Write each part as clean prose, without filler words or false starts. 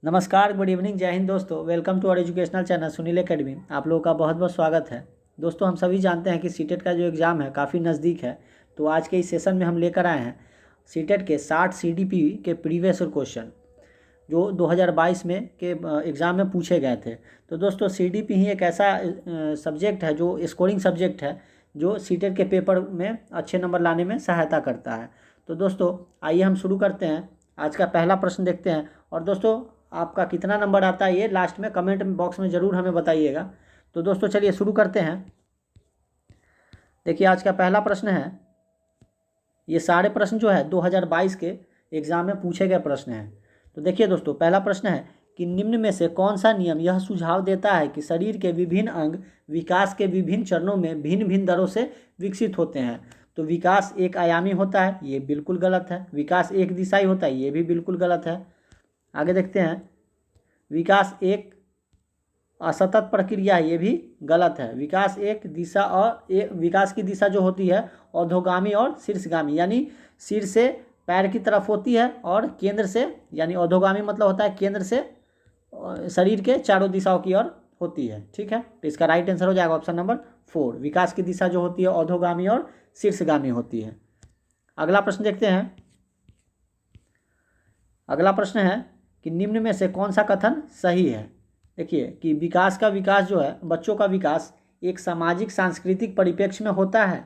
नमस्कार, good evening, जय हिंद दोस्तों। Welcome to our educational channel Sunil academy. आप लोगों का बहुत बहुत स्वागत है। दोस्तों, हम सभी जानते हैं कि सीटेट का जो एग्ज़ाम है काफ़ी नज़दीक है। तो आज के इस सेशन में हम लेकर आए हैं सीटेट के 60 सीडीपी के प्रीवियस क्वेश्चन जो 2022 में के एग्ज़ाम में पूछे गए थे। तो दोस्तों, सीडीपी ही एक ऐसा सब्जेक्ट है जो स्कोरिंग सब्जेक्ट है जो सीटेट के पेपर में अच्छे नंबर लाने में सहायता करता है। तो दोस्तों, आइए हम शुरू करते हैं। आज का पहला प्रश्न देखते हैं। और दोस्तों, आपका कितना नंबर आता है ये लास्ट में कमेंट बॉक्स में ज़रूर हमें बताइएगा। तो दोस्तों, चलिए शुरू करते हैं। देखिए, आज का पहला प्रश्न है, ये सारे प्रश्न जो है 2022 के एग्ज़ाम में पूछे गए प्रश्न हैं। तो देखिए दोस्तों, पहला प्रश्न है कि निम्न में से कौन सा नियम यह सुझाव देता है कि शरीर के विभिन्न अंग विकास के विभिन्न चरणों में भिन्न भिन्न दरों से विकसित होते हैं। तो विकास एक आयामी होता है, ये बिल्कुल गलत है। विकास एक दिशाई होता है, ये भी बिल्कुल गलत है। आगे देखते हैं, विकास एक असतत प्रक्रिया है, ये भी गलत है। विकास एक दिशा और विकास की दिशा जो होती है अधोगामी और शीर्षगामी, यानी सिर से पैर की तरफ होती है और केंद्र से, यानी अधोगामी मतलब होता है केंद्र से शरीर के चारों दिशाओं की ओर होती है। ठीक है, तो इसका राइट आंसर हो जाएगा ऑप्शन नंबर 4। विकास की दिशा जो होती है अधोगामी और शीर्षगामी होती है। अगला प्रश्न देखते हैं। अगला प्रश्न है कि निम्न में से कौन सा कथन सही है। देखिए कि विकास का विकास जो है, बच्चों का विकास एक सामाजिक सांस्कृतिक परिप्रेक्ष्य में होता है।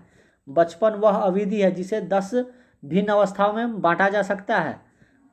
बचपन वह अवधि है जिसे 10 भिन्न अवस्थाओं में बांटा जा सकता है।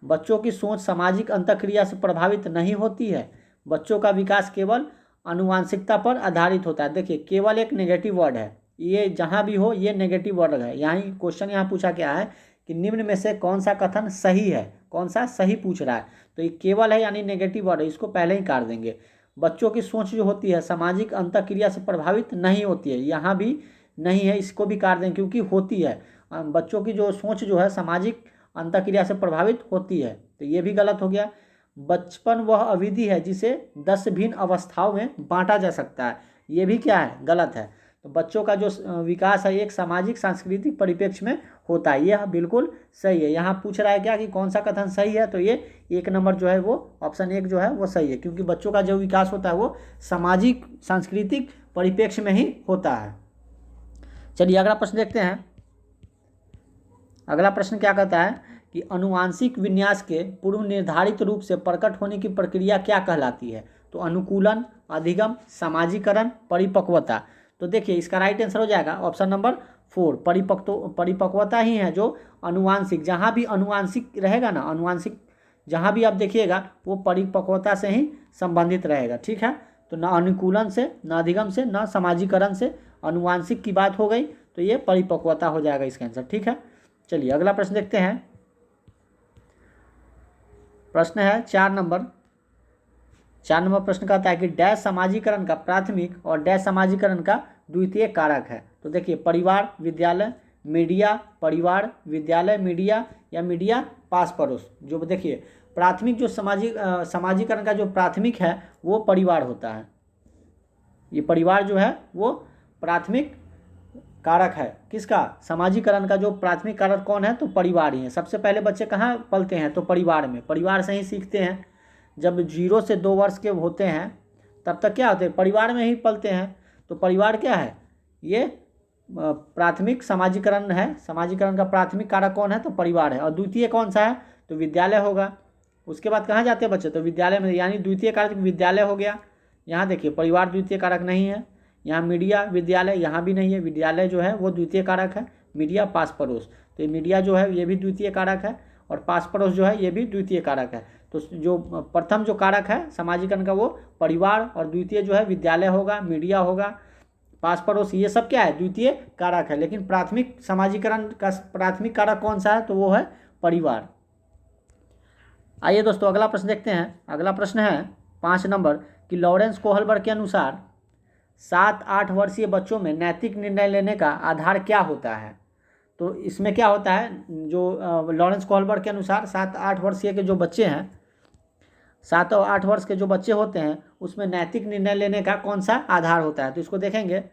बच्चों की सोच सामाजिक अंतःक्रिया से प्रभावित नहीं होती है। बच्चों का विकास केवल आनुवांशिकता पर आधारित होता है। देखिए, केवल एक नेगेटिव वर्ड है, ये जहाँ भी हो ये नेगेटिव वर्ड है। यहाँ क्वेश्चन यहाँ पूछा क्या है कि निम्न में से कौन सा कथन सही है, कौन सा सही पूछ रहा है। तो ये केवल है यानी नेगेटिव वर्ड है, इसको पहले ही काट देंगे। बच्चों की सोच जो होती है सामाजिक अंतःक्रिया से प्रभावित नहीं होती है, यहाँ भी नहीं है, इसको भी काट देंगे क्योंकि होती है। बच्चों की जो सोच जो है सामाजिक अंतःक्रिया से प्रभावित होती है, तो ये भी गलत हो गया। बचपन वह अवधि है जिसे 10 भिन्न अवस्थाओं में बांटा जा सकता है, ये भी क्या है, गलत है। तो बच्चों का जो विकास है एक सामाजिक सांस्कृतिक परिप्रेक्ष्य में होता है, यह बिल्कुल सही है। यहाँ पूछ रहा है क्या कि कौन सा कथन सही है, तो ये 1 नंबर जो है वो ऑप्शन 1 जो है वो सही है, क्योंकि बच्चों का जो विकास होता है वो सामाजिक सांस्कृतिक परिप्रेक्ष्य में ही होता है। चलिए अगला प्रश्न देखते हैं। अगला प्रश्न क्या कहता है कि अनुवांशिक विन्यास के पूर्व निर्धारित रूप से प्रकट होने की प्रक्रिया क्या कहलाती है। तो अनुकूलन, अधिगम, सामाजिकरण, परिपक्वता। तो देखिए इसका राइट आंसर हो जाएगा ऑप्शन नंबर 4। परिपक्वता ही है जो अनुवांशिक, जहाँ भी अनुवांशिक रहेगा ना, अनुवांशिक जहाँ भी आप देखिएगा वो परिपक्वता से ही संबंधित रहेगा। ठीक है, तो ना अनुकूलन से, ना अधिगम से, ना सामाजिकरण से, अनुवांशिक की बात हो गई, तो ये परिपक्वता हो जाएगा इसका आंसर। ठीक है, चलिए अगला प्रश्न देखते हैं। प्रश्न है 4 नंबर। 4 नंबर प्रश्न कहता है कि डैश समाजीकरण का प्राथमिक और डैश समाजीकरण का द्वितीय कारक है। तो देखिए, परिवार, विद्यालय, मीडिया, परिवार, विद्यालय, मीडिया, या मीडिया, पास पड़ोस। जो देखिए प्राथमिक जो समाजीकरण का जो प्राथमिक है वो परिवार होता है। ये परिवार जो है वो प्राथमिक कारक है। किसका, समाजीकरण का जो प्राथमिक कारक कौन है, तो परिवार ही है। सबसे पहले बच्चे कहाँ पलते हैं, तो परिवार में, परिवार से ही सीखते हैं। जब 0 से 2 वर्ष के होते हैं तब तक क्या होते हैं, परिवार में ही पलते हैं। तो परिवार क्या है, ये प्राथमिक समाजीकरण है। समाजीकरण का प्राथमिक कारक कौन है, तो परिवार है। और द्वितीय कौन सा है, तो विद्यालय होगा। उसके बाद कहाँ जाते हैं बच्चे, तो विद्यालय में, यानी द्वितीय कारक विद्यालय हो गया। यहाँ देखिए परिवार द्वितीय कारक नहीं है। यहाँ मीडिया, विद्यालय, यहाँ भी नहीं है। विद्यालय जो है वो द्वितीय कारक है। मीडिया, पास पड़ोस, तो ये मीडिया जो है ये भी द्वितीय कारक है, और पास पड़ोस जो है ये भी द्वितीय कारक है। तो जो प्रथम जो कारक है समाजीकरण का वो परिवार, और द्वितीय जो है विद्यालय होगा, मीडिया होगा, पास पड़ोस, ये सब क्या है, द्वितीय कारक है। लेकिन प्राथमिक समाजीकरण का प्राथमिक कारक कौन सा है, तो वो है परिवार। आइए दोस्तों अगला प्रश्न देखते हैं। अगला प्रश्न है 5 नंबर कि लॉरेंस कोहलबर्ग के अनुसार 7-8 वर्षीय बच्चों में नैतिक निर्णय लेने का आधार क्या होता है। तो इसमें क्या होता है, जो लॉरेंस कोहलबर्ग के अनुसार 7-8 वर्षीय के जो बच्चे हैं, 7 और 8 वर्ष के जो बच्चे होते हैं उसमें नैतिक निर्णय लेने का कौन सा आधार होता है। तो इसको देखेंगे,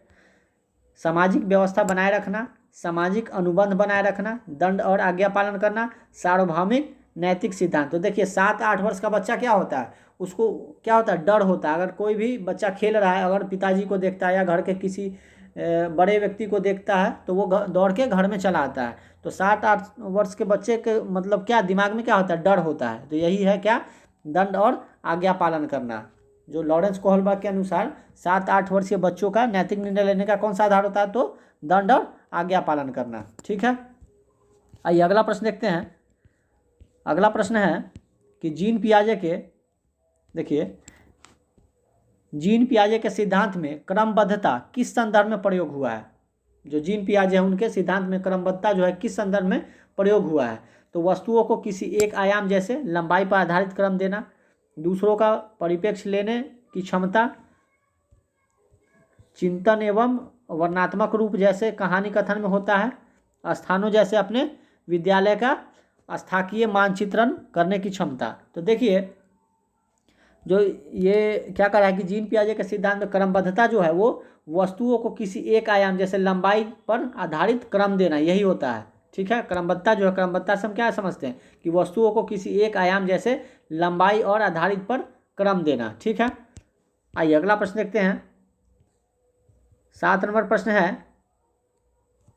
सामाजिक व्यवस्था बनाए रखना, सामाजिक अनुबंध बनाए रखना, दंड और आज्ञा पालन करना, सार्वभौमिक नैतिक सिद्धांत। तो देखिए 7-8 वर्ष का बच्चा क्या होता है, उसको क्या होता है, डर होता है। अगर कोई भी बच्चा खेल रहा है, अगर पिताजी को देखता है या घर के किसी बड़े व्यक्ति को देखता है तो वो दौड़ के घर में चला आता है। तो 7-8 वर्ष के बच्चे के मतलब क्या दिमाग में क्या होता है, डर होता है। तो यही है क्या, दंड और आज्ञा पालन करना। जो लॉरेंस कोहलबर्ग के अनुसार 7-8 वर्षीय बच्चों का नैतिक निर्णय लेने का कौन सा आधार होता है, तो दंड और आज्ञा पालन करना। ठीक है, आइए अगला प्रश्न देखते हैं। अगला प्रश्न है कि जीन पियाजे के, देखिए जीन पियाजे के सिद्धांत में क्रमबद्धता किस संदर्भ में प्रयोग हुआ है। जो जीन पियाजे हैं उनके सिद्धांत में क्रमबद्धता जो है किस संदर्भ में प्रयोग हुआ है। तो वस्तुओं को किसी एक आयाम जैसे लंबाई पर आधारित क्रम देना, दूसरों का परिप्रेक्ष्य लेने की क्षमता, चिंतन एवं वर्णनात्मक रूप जैसे कहानी कथन में होता है, स्थानों जैसे अपने विद्यालय का स्थाकीय मानचित्रण करने की क्षमता। तो देखिए जो ये क्या कह रहा है कि जीन पियाजे के सिद्धांत में क्रमबद्धता जो है वो वस्तुओं को किसी एक आयाम जैसे लंबाई पर आधारित क्रम देना, यही होता है। ठीक है, क्रमबद्धता जो है, क्रमबद्धता से हम क्या समझते हैं कि वस्तुओं को किसी एक आयाम जैसे लंबाई और आधारित पर क्रम देना। ठीक है, आइए अगला प्रश्न देखते हैं। 7 नंबर प्रश्न है।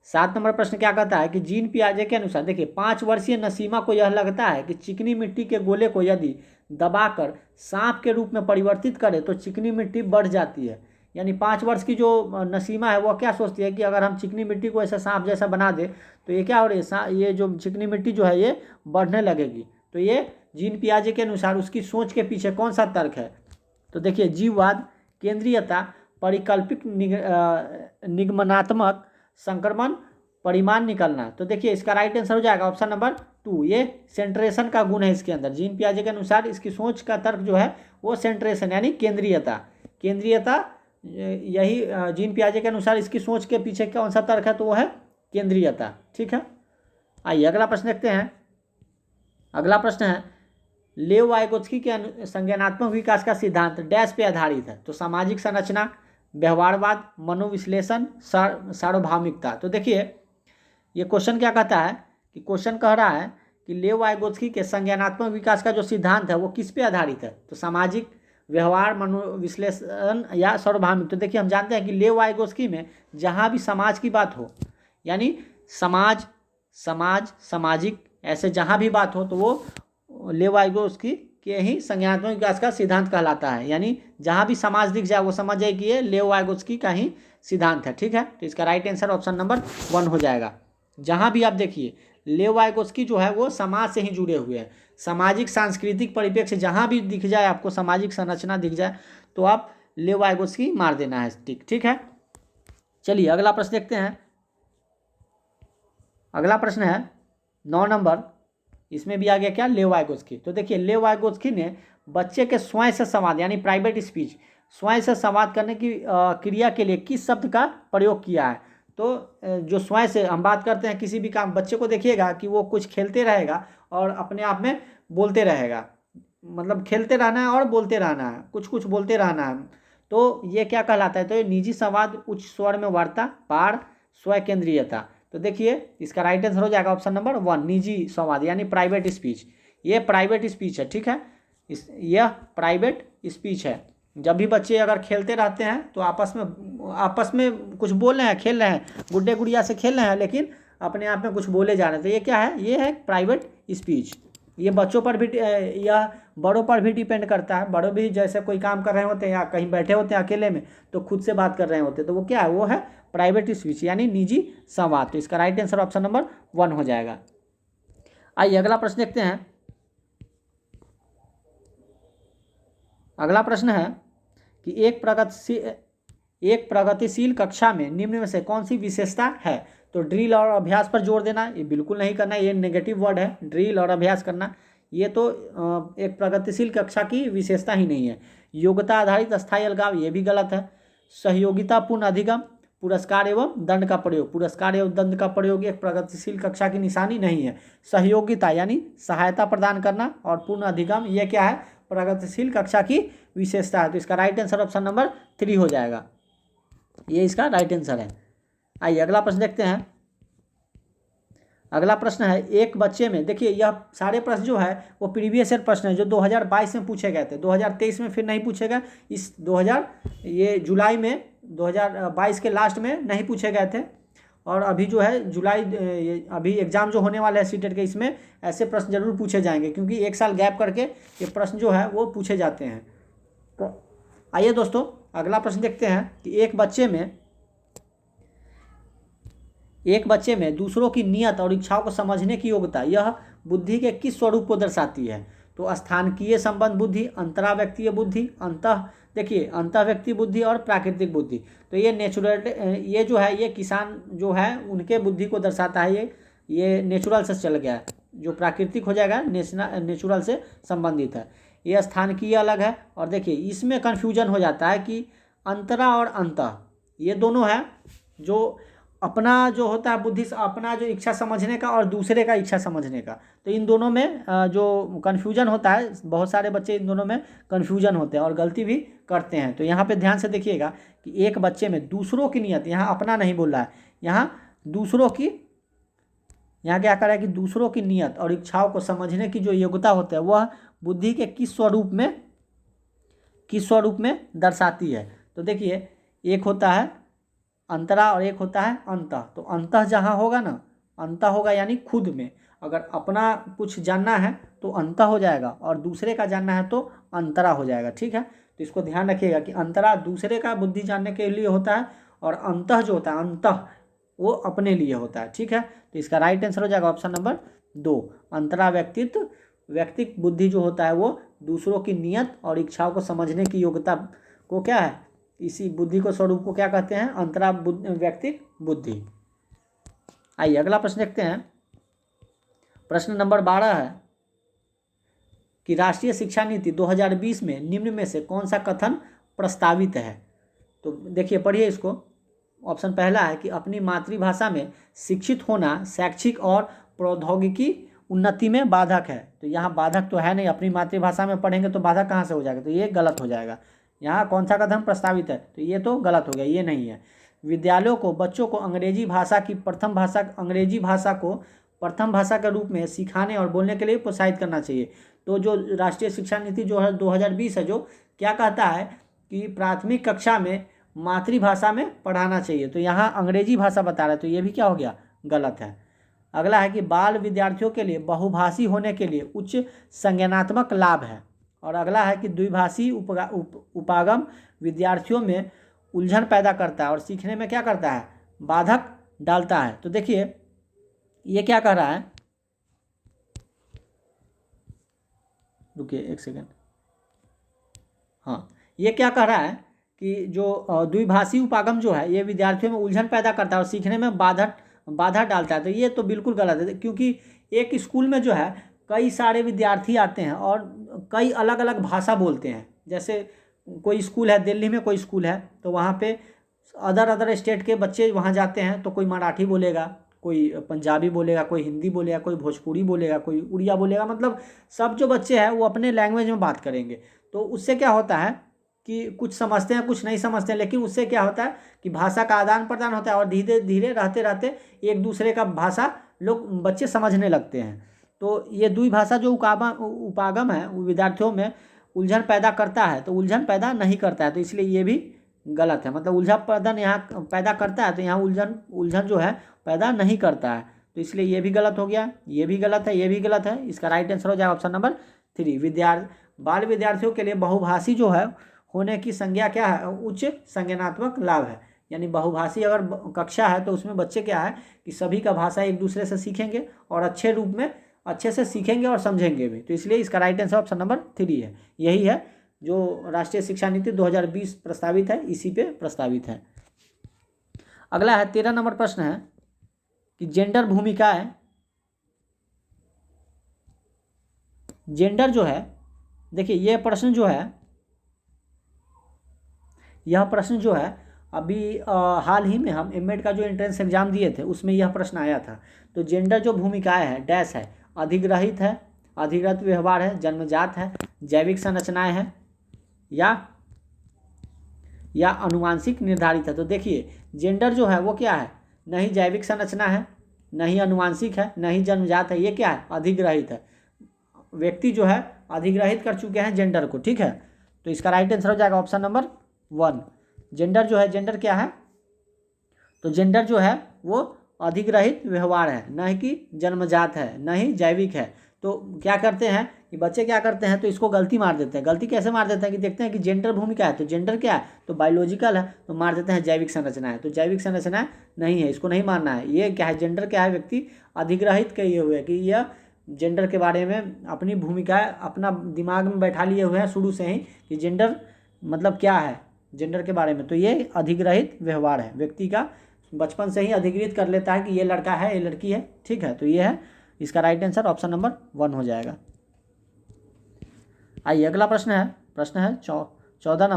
7 नंबर प्रश्न क्या कहता है कि जीन पियाजे के अनुसार, देखिए 5 वर्षीय नसीमा को यह लगता है कि चिकनी मिट्टी के गोले को यदि दबाकर सांप के रूप में परिवर्तित करे तो चिकनी मिट्टी बढ़ जाती है। यानी 5 वर्ष की जो नसीमा है वो क्या सोचती है कि अगर हम चिकनी मिट्टी को ऐसा सांप जैसा बना दे तो ये क्या हो रही है, ये जो चिकनी मिट्टी जो है ये बढ़ने लगेगी। तो ये जीन पियाजे के अनुसार उसकी सोच के पीछे कौन सा तर्क है। तो देखिए जीववाद, केंद्रीयता, परिकल्पित निगमनात्मक संक्रमण, परिमाण निकलना। तो देखिए इसका राइट आंसर हो जाएगा ऑप्शन नंबर 2, ये सेंट्रेशन का गुण है इसके अंदर। जीन पियाजे के अनुसार इसकी सोच का तर्क जो है वो सेंट्रेशन यानी केंद्रीयता। केंद्रीयता यही जीन पियाजे के अनुसार इसकी सोच के पीछे कौन सा तर्क है, तो वो है केंद्रीयता। ठीक है, आइए अगला प्रश्न देखते हैं। अगला प्रश्न है लेव वाइगोत्स्की के संज्ञानात्मक विकास का सिद्धांत डैश पे आधारित है। तो सामाजिक संरचना, व्यवहारवाद, मनोविश्लेषण, सार्वभौमिकता। तो देखिए ये क्वेश्चन क्या कहता है कि क्वेश्चन कह रहा है कि लेव वाइगोत्स्की के संज्ञानात्मक विकास का जो सिद्धांत है वो किस पे आधारित है। तो सामाजिक, व्यवहार, मनोविश्लेषण या सार्वभौमिक। तो देखिए हम जानते हैं कि लेव वाइगोत्स्की में जहाँ भी समाज की बात हो, यानी समाज, सामाजिक ऐसे जहाँ भी बात हो तो वो लेव वाइगोत्स्की के ही संज्ञानात्मक विकास का सिद्धांत कहलाता है। यानी जहाँ भी समाज दिख जाए वो समझ जाए कि ये लेव वाइगोत्स्की का ही सिद्धांत है। ठीक है, तो इसका राइट आंसर ऑप्शन नंबर 1 हो जाएगा। जहाँ भी आप देखिए लेव वाइगोत्स्की जो है वो समाज से ही जुड़े हुए हैं। सामाजिक सांस्कृतिक परिप्रेक्ष्य जहाँ भी दिख जाए, आपको सामाजिक संरचना दिख जाए तो आप लेव वाइगोत्स्की मार देना है। ठीक है, चलिए अगला प्रश्न देखते हैं। अगला प्रश्न है 9 नंबर। इसमें भी आ गया क्या, लेव वाइगोत्स्की। तो देखिए लेव वाइगोत्स्की ने बच्चे के स्वयं से संवाद यानी प्राइवेट स्पीच, स्वयं से संवाद करने की क्रिया के लिए किस शब्द का प्रयोग किया है। तो जो स्वयं से हम बात करते हैं किसी भी काम, बच्चे को देखिएगा कि वो कुछ खेलते रहेगा और अपने आप में बोलते रहेगा, मतलब खेलते रहना है और बोलते रहना है, कुछ कुछ बोलते रहना है। तो ये क्या कहलाता है, तो ये निजी संवाद, उच्च स्वर में वार्ता, पार, स्व केंद्रीयता। तो देखिए इसका राइट आंसर हो जाएगा ऑप्शन नंबर 1, निजी संवाद यानी प्राइवेट स्पीच। ये प्राइवेट स्पीच है। ठीक है, यह प्राइवेट स्पीच है। जब भी बच्चे अगर खेलते रहते हैं तो आपस में कुछ बोल रहे हैं, खेल रहे हैं, गुड्डे गुड़िया से खेल रहे हैं, लेकिन अपने आप में कुछ बोले जा रहे हैं, तो ये क्या है, ये है प्राइवेट स्पीच। ये बच्चों पर भी या बड़ों पर भी डिपेंड करता है। बड़ों भी जैसे कोई काम कर रहे होते हैं या कहीं बैठे होते हैं अकेले में तो खुद से बात कर रहे होते हैं, तो वो क्या है, वो है प्राइवेट स्पीच यानी निजी संवाद। तो इसका राइट आंसर ऑप्शन नंबर 1 हो जाएगा। आइए अगला प्रश्न देखते हैं। अगला प्रश्न है कि एक प्रगतिशील कक्षा में निम्न में से कौन सी विशेषता है। तो ड्रिल और अभ्यास पर जोर देना, ये बिल्कुल नहीं करना, ये नेगेटिव वर्ड है। ड्रिल और अभ्यास करना ये तो एक प्रगतिशील कक्षा की विशेषता ही नहीं है। योग्यता आधारित अस्थायी अलगाव, ये भी गलत है। सहयोगितापूर्ण अधिगम, पुरस्कार एवं दंड का प्रयोग, पुरस्कार एवं दंड का प्रयोग एक प्रगतिशील कक्षा की निशानी नहीं है। सहयोगिता यानी सहायता प्रदान करना और पूर्ण अधिगम ये क्या है, प्रगतिशील कक्षा की विशेषता है। तो इसका राइट आंसर ऑप्शन नंबर 3 हो जाएगा, ये इसका राइट आंसर है। आइए अगला प्रश्न देखते हैं। अगला प्रश्न है, एक बच्चे में, देखिए यह सारे प्रश्न जो है वो प्रीवियस ईयर प्रश्न है जो 2022 में पूछे गए थे, 2023 में फिर नहीं पूछे गए, इस 2000 ये जुलाई में 2022 के लास्ट में नहीं पूछे गए थे, और अभी जो है जुलाई अभी एग्ज़ाम जो होने वाले हैं सीटेट के, इसमें ऐसे प्रश्न जरूर पूछे जाएंगे, क्योंकि एक साल गैप करके ये प्रश्न जो है वो पूछे जाते हैं। तो आइए दोस्तों अगला प्रश्न देखते हैं कि एक बच्चे में दूसरों की नियत और इच्छाओं को समझने की योग्यता यह बुद्धि के किस स्वरूप को दर्शाती है? तो स्थानिकीय संबंध बुद्धि, अंतराव्यक्तीय बुद्धि, देखिए अंतःव्यक्ति बुद्धि और प्राकृतिक बुद्धि। तो ये ये जो है ये किसान जो है उनके बुद्धि को दर्शाता है, ये नेचुरल से चल गया है, जो प्राकृतिक हो जाएगा नेचुरल से संबंधित है। ये स्थानिकीय अलग है, और देखिए इसमें कन्फ्यूजन हो जाता है कि अंतरा और अंतः ये दोनों है, जो अपना जो होता है बुद्धि, अपना जो इच्छा समझने का और दूसरे का इच्छा समझने का, तो इन दोनों में जो कन्फ्यूजन होता है, बहुत सारे बच्चे इन दोनों में कन्फ्यूजन होते हैं और गलती भी करते हैं। तो यहाँ पे ध्यान से देखिएगा कि एक बच्चे में दूसरों की नियत, यहाँ अपना नहीं बोल रहा है, यहाँ दूसरों की, यहाँ क्या कर रहा है कि दूसरों की नियत और इच्छाओं को समझने की जो योग्यता होती है वह बुद्धि के किस स्वरूप में दर्शाती है? तो देखिए एक होता है अंतरा और एक होता है अंतः। तो अंतः जहाँ होगा ना, अंतः होगा यानी खुद में, अगर अपना कुछ जानना है तो अंतः हो जाएगा, और दूसरे का जानना है तो अंतरा हो जाएगा। ठीक है, तो इसको ध्यान रखिएगा कि अंतरा दूसरे का बुद्धि जानने के लिए होता है, और अंतः जो होता है अंतः वो अपने लिए होता है। ठीक है, तो इसका राइट आंसर हो जाएगा ऑप्शन नंबर 2, अंतरा व्यक्तिक बुद्धि जो होता है वो दूसरों की नियत और इच्छाओं को समझने की योग्यता को क्या है, इसी बुद्धि को स्वरूप को क्या कहते हैं, अंतरा व्यक्तिक बुद्धि। आइए अगला प्रश्न देखते हैं। प्रश्न नंबर 12 है कि राष्ट्रीय शिक्षा नीति 2020 में निम्न में से कौन सा कथन प्रस्तावित है? तो देखिए पढ़िए इसको। ऑप्शन पहला है कि अपनी मातृभाषा में शिक्षित होना शैक्षिक और प्रौद्योगिकी उन्नति में बाधक है। तो यहाँ बाधक तो है नहीं, अपनी मातृभाषा में पढ़ेंगे तो बाधक कहाँ से हो जाएगा, तो ये गलत हो जाएगा। यहाँ कौन सा कथन प्रस्तावित है, तो ये तो गलत हो गया, ये नहीं है। विद्यालयों को बच्चों को अंग्रेजी भाषा को प्रथम भाषा के रूप में सिखाने और बोलने के लिए प्रोत्साहित करना चाहिए। तो जो राष्ट्रीय शिक्षा नीति जो है 2020 है, जो क्या कहता है कि प्राथमिक कक्षा में मातृभाषा में पढ़ाना चाहिए, तो यहाँ अंग्रेजी भाषा बता रहा है, तो ये भी क्या हो गया, गलत है। अगला है कि बाल विद्यार्थियों के लिए बहुभाषी होने के लिए उच्च संज्ञानात्मक लाभ है। और अगला है कि द्विभाषी उपागम विद्यार्थियों में उलझन पैदा करता है और सीखने में क्या करता है, बाधक डालता है। तो देखिए ये क्या कह रहा है, रुकिए एक सेकेंड, हाँ ये क्या कह रहा है कि जो द्विभाषी उपागम जो है ये विद्यार्थियों में उलझन पैदा करता है और सीखने में बाधा डालता है। तो ये तो बिल्कुल गलत है, क्योंकि एक स्कूल में जो है कई सारे विद्यार्थी आते हैं और कई अलग अलग भाषा बोलते हैं। जैसे कोई स्कूल है, दिल्ली में कोई स्कूल है, तो वहाँ पे अदर स्टेट के बच्चे वहाँ जाते हैं, तो कोई मराठी बोलेगा, कोई पंजाबी बोलेगा, कोई हिंदी बोलेगा, कोई भोजपुरी बोलेगा, कोई उड़िया बोलेगा, मतलब सब जो बच्चे हैं वो अपने लैंग्वेज में बात करेंगे। तो उससे क्या होता है कि कुछ समझते हैं कुछ नहीं समझते हैं, लेकिन उससे क्या होता है कि भाषा का आदान प्रदान होता है और धीरे धीरे रहते एक दूसरे का भाषा बच्चे समझने लगते हैं। तो ये द्विभाषा जो उपागम है वो विद्यार्थियों में उलझन पैदा करता है, तो उलझन पैदा नहीं करता है, तो इसलिए ये भी गलत है। मतलब उलझन यहाँ पैदा करता है, तो यहाँ उलझन जो है पैदा नहीं करता है, तो इसलिए ये भी गलत हो गया, ये भी गलत है, ये भी गलत है। इसका राइट आंसर हो जाएगा ऑप्शन नंबर 3। बाल विद्यार्थियों के लिए बहुभाषी जो है होने की संज्ञा क्या है, उच्च संज्ञानात्मक लाभ है। यानी बहुभाषी अगर कक्षा है तो उसमें बच्चे क्या है कि सभी का भाषा एक दूसरे से सीखेंगे और अच्छे रूप में अच्छे से सीखेंगे और समझेंगे भी। तो इसलिए इसका राइट आंसर ऑप्शन नंबर 3 है। यही है जो राष्ट्रीय शिक्षा नीति 2020 प्रस्तावित है, इसी पे प्रस्तावित है। अगला है 13 नंबर प्रश्न है कि जेंडर भूमिकाएं, जेंडर जो है, देखिए यह प्रश्न जो है अभी हाल ही में हम एमएड का जो एंट्रेंस एग्जाम दिए थे उसमें यह प्रश्न आया था। तो जेंडर जो भूमिकाएं है डैश है, अधिग्रहित है, अधिग्रहित व्यवहार है, जन्मजात है, जैविक संरचनाएं हैं या अनुवांशिक निर्धारित है। तो देखिए जेंडर जो है वो क्या है, नहीं जैविक संरचना है, न ही अनुवांशिक है, न ही जन्मजात है, ये क्या है, अधिग्रहित है। व्यक्ति जो है अधिग्रहित कर चुके हैं जेंडर को, ठीक है। तो इसका राइट आंसर हो जाएगा ऑप्शन नंबर 1। जेंडर जो है, जेंडर क्या है, तो जेंडर जो है वो अधिग्रहित व्यवहार है, न कि जन्मजात है, न ही जैविक है। तो क्या करते हैं कि बच्चे क्या करते हैं, तो इसको गलती मार देते हैं। गलती कैसे मार देते हैं कि देखते हैं कि जेंडर भूमिका है, तो जेंडर क्या है, तो बायोलॉजिकल है, तो मार देते हैं जैविक संरचना है। तो जैविक संरचना नहीं है, इसको नहीं मानना है। ये क्या है, जेंडर क्या है, व्यक्ति अधिग्रहित किए हुए है कि यह जेंडर के बारे में अपनी भूमिका अपना दिमाग में बैठा लिए हुए हैं शुरू से ही कि जेंडर मतलब क्या है जेंडर के बारे में। तो ये अधिग्रहित व्यवहार है, व्यक्ति का बचपन से ही अधिग्रहित कर लेता है कि ये लड़का है, ये लड़की है, ठीक है। तो ये है इसका राइट आंसर ऑप्शन नंबर 1 हो जाएगा। आइए अगला प्रश्न है 14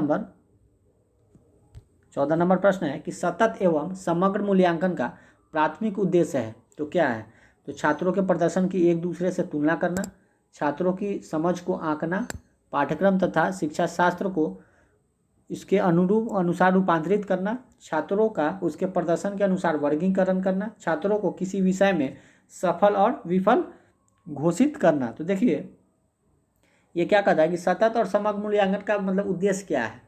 नंबर प्रश्न है कि सतत एवं समग्र मूल्यांकन का प्राथमिक उद्देश्य है, तो क्या है, तो छात्रों के प्रदर्शन की एक दूसरे से तुलना करना, छात्रों की समझ को आंकना, पाठ्यक्रम तथा शिक्षा शास्त्र को इसके अनुसार रूपांतरित करना, छात्रों का उसके प्रदर्शन के अनुसार वर्गीकरण करना, छात्रों को किसी विषय में सफल और विफल घोषित करना। तो देखिए ये क्या कहता है कि सतत और समग्र मूल्यांकन का मतलब उद्देश्य क्या है,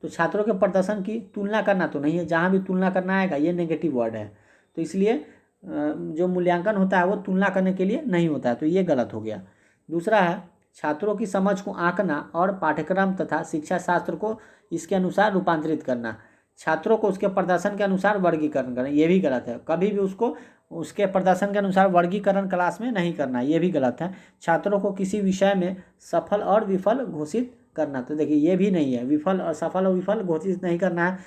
तो छात्रों के प्रदर्शन की तुलना करना तो नहीं है, जहाँ भी तुलना करना आएगा ये नेगेटिव वर्ड है, तो इसलिए जो मूल्यांकन होता है वो तुलना करने के लिए नहीं होता है, तो ये गलत हो गया। दूसरा है छात्रों की समझ को आंकना और पाठ्यक्रम तथा शिक्षा शास्त्र को इसके अनुसार रूपांतरित करना, छात्रों को उसके प्रदर्शन के अनुसार वर्गीकरण करना, ये भी गलत है। कभी भी उसको उसके प्रदर्शन के अनुसार वर्गीकरण क्लास में नहीं करना, ये भी गलत है। छात्रों को किसी विषय में सफल और विफल घोषित करना, तो देखिए ये भी नहीं है, विफल और सफल और विफल घोषित नहीं करना है,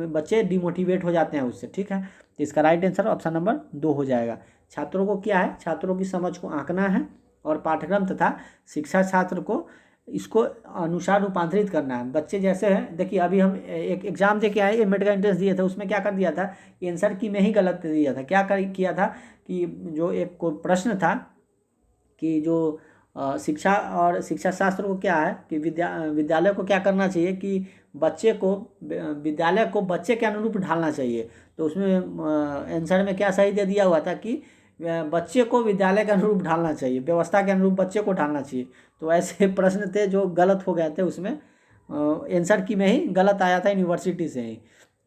बच्चे डिमोटिवेट हो जाते हैं उससे, ठीक है। तो इसका राइट आंसर ऑप्शन नंबर 2 हो जाएगा। छात्रों को क्या है, छात्रों की समझ को आंकना है और पाठ्यक्रम तथा शिक्षा शास्त्र को इसको अनुसार रूपांतरित करना है। बच्चे जैसे हैं, देखिए अभी हम एक एग्जाम दे के आए, मेड का एंट्रेंस दिए थे, उसमें क्या कर दिया था, आंसर की में ही गलत दिया था। क्या किया था कि जो एक प्रश्न था कि जो शिक्षा और शिक्षा शास्त्र को क्या है कि विद्यालय को क्या करना चाहिए कि विद्यालय को बच्चे के अनुरूप ढालना चाहिए। तो उसमें आंसर में क्या सही दे दिया हुआ था कि बच्चे को विद्यालय के अनुरूप ढालना चाहिए, व्यवस्था के अनुरूप बच्चे को ढालना चाहिए। तो ऐसे प्रश्न थे जो गलत हो गए थे, उसमें आंसर की में ही गलत आया था यूनिवर्सिटी से ही।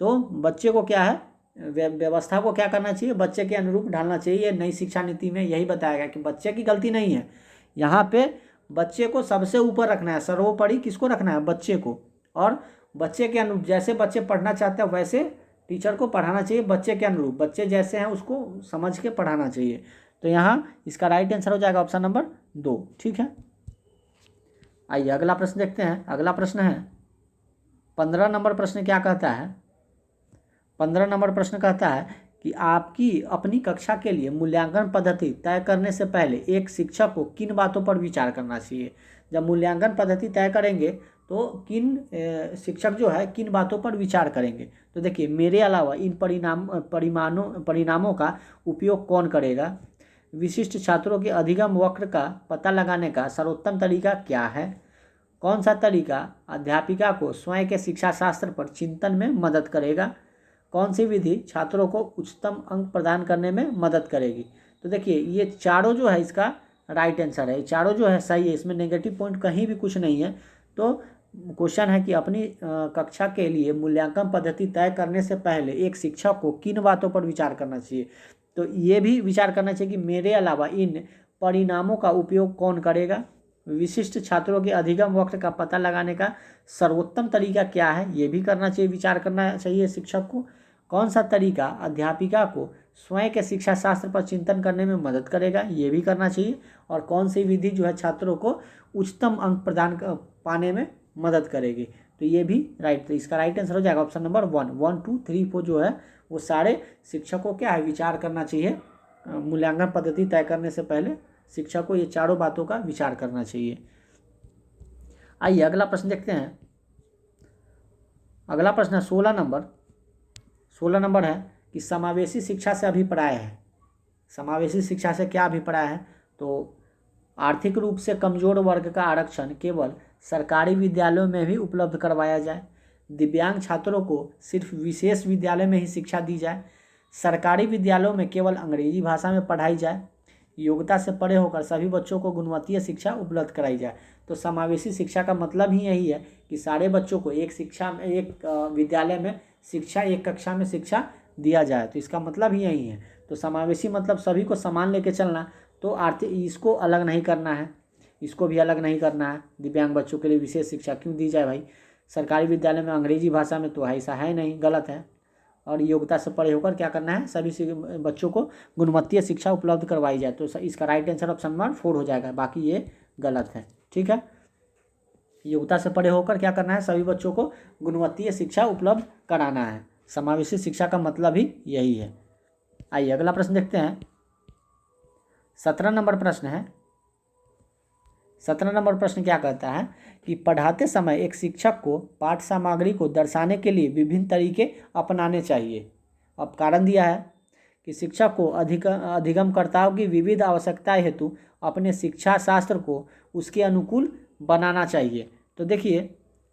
तो बच्चे को क्या है, व्यवस्था को क्या करना चाहिए, बच्चे के अनुरूप ढालना चाहिए। नई शिक्षा नीति में यही बताया गया कि बच्चे की गलती नहीं है, यहाँ पे बच्चे को सबसे ऊपर रखना है, सर्वोपरि किसको रखना है, बच्चे को। और बच्चे के अनुरूप, जैसे बच्चे पढ़ना चाहते हैं वैसे टीचर को पढ़ाना चाहिए, बच्चे के अनुरूप, बच्चे जैसे हैं उसको समझ के पढ़ाना चाहिए। तो यहाँ इसका राइट आंसर हो जाएगा ऑप्शन नंबर 2, ठीक है। आइए अगला प्रश्न देखते हैं। अगला प्रश्न है 15 नंबर प्रश्न क्या कहता है, 15 नंबर प्रश्न कहता है कि आपकी अपनी कक्षा के लिए मूल्यांकन पद्धति तय करने से पहले एक शिक्षक को किन बातों पर विचार करना चाहिए। जब मूल्यांकन पद्धति तय करेंगे तो किन शिक्षक जो है किन बातों पर विचार करेंगे। तो देखिए मेरे अलावा इन परिणामों का उपयोग कौन करेगा, विशिष्ट छात्रों के अधिगम वक्र का पता लगाने का सर्वोत्तम तरीका क्या है, कौन सा तरीका अध्यापिका को स्वयं के शिक्षा शास्त्र पर चिंतन में मदद करेगा, कौन सी विधि छात्रों को उच्चतम अंक प्रदान करने में मदद करेगी। तो देखिए ये चारों जो है इसका राइट आंसर है, चारों जो है सही है, इसमें नेगेटिव पॉइंट कहीं भी कुछ नहीं है। तो क्वेश्चन है कि अपनी कक्षा के लिए मूल्यांकन पद्धति तय करने से पहले एक शिक्षक को किन बातों पर विचार करना चाहिए। तो ये भी विचार करना चाहिए कि मेरे अलावा इन परिणामों का उपयोग कौन करेगा, विशिष्ट छात्रों के अधिगम वक्र का पता लगाने का सर्वोत्तम तरीका क्या है, ये भी करना चाहिए, विचार करना चाहिए शिक्षक को, कौन सा तरीका अध्यापिका को स्वयं के शिक्षा शास्त्र पर चिंतन करने में मदद करेगा, ये भी करना चाहिए, और कौन सी विधि जो है छात्रों को उच्चतम अंक प्रदान पाने में मदद करेगी। तो ये भी राइट, तो इसका राइट आंसर हो जाएगा ऑप्शन नंबर 1, 2, 3, 4 जो है वो सारे शिक्षक को क्या है विचार करना चाहिए। मूल्यांकन पद्धति तय करने से पहले शिक्षक को ये चारों बातों का विचार करना चाहिए। आइए अगला प्रश्न देखते हैं। अगला प्रश्न है 16 नंबर है कि समावेशी शिक्षा से अभिप्राय है। समावेशी शिक्षा से क्या अभिप्राय है, तो आर्थिक रूप से कमजोर वर्ग का आरक्षण केवल सरकारी विद्यालयों में भी उपलब्ध करवाया जाए, दिव्यांग छात्रों को सिर्फ विशेष विद्यालय में ही शिक्षा दी जाए, सरकारी विद्यालयों में केवल अंग्रेजी भाषा में पढ़ाई जाए, योग्यता से परे होकर सभी बच्चों को गुणवत्तीय शिक्षा उपलब्ध कराई जाए। तो समावेशी शिक्षा का मतलब ही यही है कि सारे बच्चों को एक विद्यालय में शिक्षा, एक कक्षा में शिक्षा दिया जाए। तो इसका मतलब ही यही है। तो समावेशी मतलब सभी को समान लेके चलना। तो आर्थिक इसको अलग नहीं करना है, इसको भी अलग नहीं करना है। दिव्यांग बच्चों के लिए विशेष शिक्षा क्यों दी जाए भाई? सरकारी विद्यालय में अंग्रेजी भाषा में तो ऐसा है नहीं, गलत है। और योग्यता से परे होकर क्या करना है, सभी बच्चों को गुणवत्तीय शिक्षा उपलब्ध करवाई जाए। तो इसका राइट आंसर ऑप्शन नंबर 4 हो जाएगा, बाकी ये गलत है। ठीक है, योग्यता से परे होकर क्या करना है, सभी बच्चों को गुणवत्तीय शिक्षा उपलब्ध कराना है। समावेशी शिक्षा का मतलब ही यही है। आइए अगला प्रश्न देखते हैं। 17 नंबर प्रश्न है। 17 नंबर प्रश्न क्या कहता है कि पढ़ाते समय एक शिक्षक को पाठ सामग्री को दर्शाने के लिए विभिन्न तरीके अपनाने चाहिए। अब कारण दिया है कि शिक्षक को अधिगमकर्ताओं की विविध आवश्यकताएं हेतु अपने शिक्षा शास्त्र को उसके अनुकूल बनाना चाहिए। तो देखिए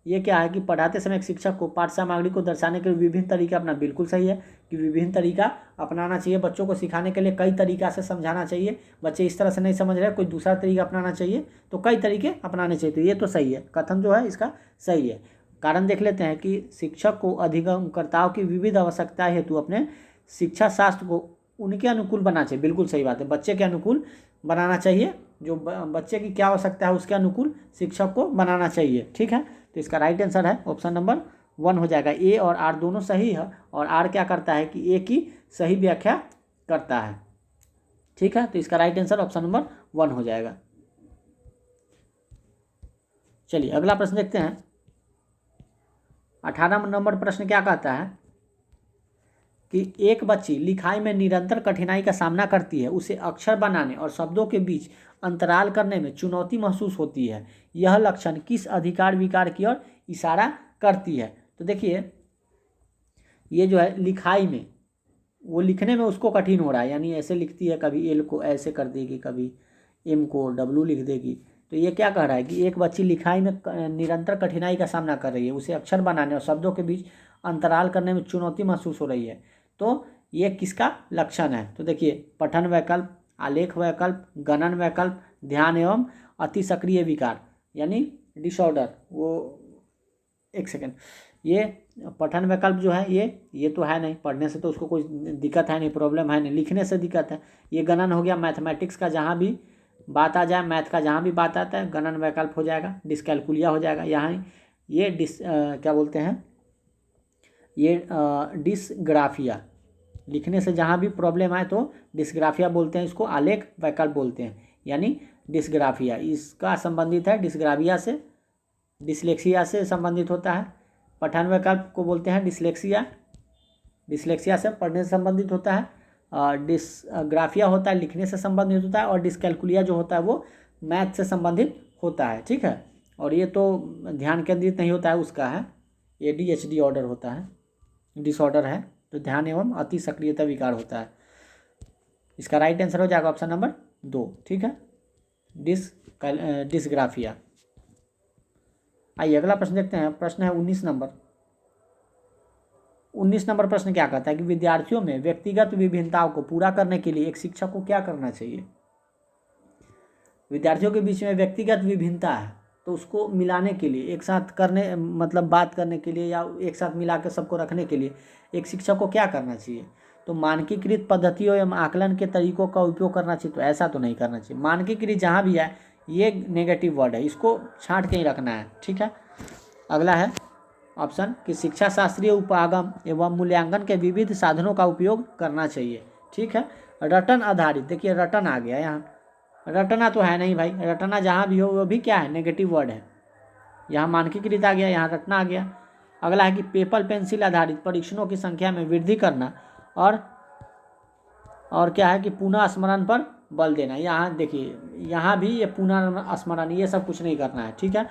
ये क्या है कि पढ़ाते समय एक शिक्षक को पाठ सामग्री को दर्शाने के लिए विभिन्न तरीके अपना, बिल्कुल सही है कि विभिन्न तरीका अपनाना चाहिए। बच्चों को सिखाने के लिए कई तरीका से समझाना चाहिए। बच्चे इस तरह से नहीं समझ रहे, कोई दूसरा तरीका अपनाना चाहिए, तो कई तरीके अपनाने चाहिए। तो ये तो सही है, कथन जो है इसका सही है। कारण देख लेते हैं कि शिक्षक को अधिगमकर्ताओं की विविध आवश्यकताएं हेतु अपने शिक्षा शास्त्र को उनके अनुकूल बनाना चाहिए। बिल्कुल सही बात है, बच्चे के अनुकूल बनाना चाहिए। जो बच्चे की क्या आवश्यकता है उसके अनुकूल शिक्षक को बनाना चाहिए। ठीक है, तो इसका राइट आंसर है ऑप्शन नंबर 1 हो जाएगा। ए और आर दोनों सही है, और आर क्या करता है कि ए की सही व्याख्या करता है। ठीक है, तो इसका राइट आंसर ऑप्शन नंबर 1 हो जाएगा। चलिए अगला प्रश्न देखते हैं। 18 नंबर प्रश्न क्या कहता है कि एक बच्ची लिखाई में निरंतर कठिनाई का सामना करती है, उसे अक्षर बनाने और शब्दों के बीच अंतराल करने में चुनौती महसूस होती है। यह लक्षण किस अधिकार विकार की ओर इशारा करती है? तो देखिए ये जो है लिखाई में, वो लिखने में उसको कठिन हो रहा है, यानी ऐसे लिखती है, कभी एल को ऐसे कर देगी, कभी एम को डब्लू लिख देगी। तो ये क्या कह रहा है कि एक बच्ची लिखाई में निरंतर कठिनाई का सामना कर रही है, उसे अक्षर बनाने और शब्दों के बीच अंतराल करने में चुनौती महसूस हो रही है। तो ये किसका लक्षण है? तो देखिए पठन वैकल्प, आलेख वैकल्प, गणन वैकल्प, ध्यान एवं अति सक्रिय विकार यानी डिसऑर्डर। वो एक सेकेंड, ये पठन वैकल्प जो है ये तो है नहीं, पढ़ने से तो उसको कोई दिक्कत है नहीं, प्रॉब्लम है नहीं, लिखने से दिक्कत है। ये गणन हो गया, मैथमेटिक्स का जहाँ भी बात आ जाए, मैथ का जहाँ भी बात आता है गणन वैकल्प हो जाएगा, डिस्कैलकुलिया हो जाएगा। यहाँ ये क्या बोलते हैं, ये डिस्ग्राफिया, लिखने से जहाँ भी प्रॉब्लम आए तो डिस्ग्राफिया बोलते हैं, इसको आलेख वैकल्प बोलते हैं, यानी डिस्ग्राफिया इसका संबंधित है डिस्ग्राफिया से, डिसलेक्सिया से संबंधित होता है। पठन वैकल्प को बोलते हैं डिसलेक्सिया, डिसलेक्सिया से पढ़ने से संबंधित होता है। डिस्ग्राफिया होता है लिखने से संबंधित होता है, और डिस्कैलकुलिया जो होता है वो मैथ से संबंधित होता है। ठीक है, और ये तो ध्यान केंद्रित नहीं होता है, उसका है ADHD ऑर्डर होता है, डिसऑर्डर है, तो ध्यान एवं अति सक्रियता विकार होता है। इसका राइट आंसर हो जाएगा ऑप्शन नंबर 2। ठीक है, डिस्ग्राफिया। आइए अगला प्रश्न देखते हैं। प्रश्न है 19 नंबर। 19 नंबर प्रश्न क्या कहता है कि विद्यार्थियों में व्यक्तिगत विभिन्नताओं को पूरा करने के लिए एक शिक्षक को क्या करना चाहिए? विद्यार्थियों के बीच में व्यक्तिगत विभिन्नता है, तो उसको मिलाने के लिए, एक साथ करने मतलब बात करने के लिए, या एक साथ मिला के सबको रखने के लिए एक शिक्षक को क्या करना चाहिए? तो मानकीकृत पद्धतियों एवं आकलन के तरीकों का उपयोग करना चाहिए। तो ऐसा तो नहीं करना चाहिए। मानकीकृत जहाँ भी है ये नेगेटिव वर्ड है, इसको छांट के ही रखना है। ठीक है, अगला है ऑप्शन कि शिक्षा शास्त्रीय उपागम एवं मूल्यांकन के विविध साधनों का उपयोग करना चाहिए। ठीक है, रटन आधारित, देखिए रटन आ गया यहाँ, रटना तो है नहीं भाई, रटना जहाँ भी हो वो भी क्या है, नेगेटिव वर्ड है। यहाँ मानकीकृत आ गया, यहाँ रटना आ गया। अगला है कि पेपर पेंसिल आधारित परीक्षणों की संख्या में वृद्धि करना, और क्या है कि पुनः स्मरण पर बल देना। यहाँ देखिए यहाँ भी ये पुनः स्मरण, ये सब कुछ नहीं करना है। ठीक है,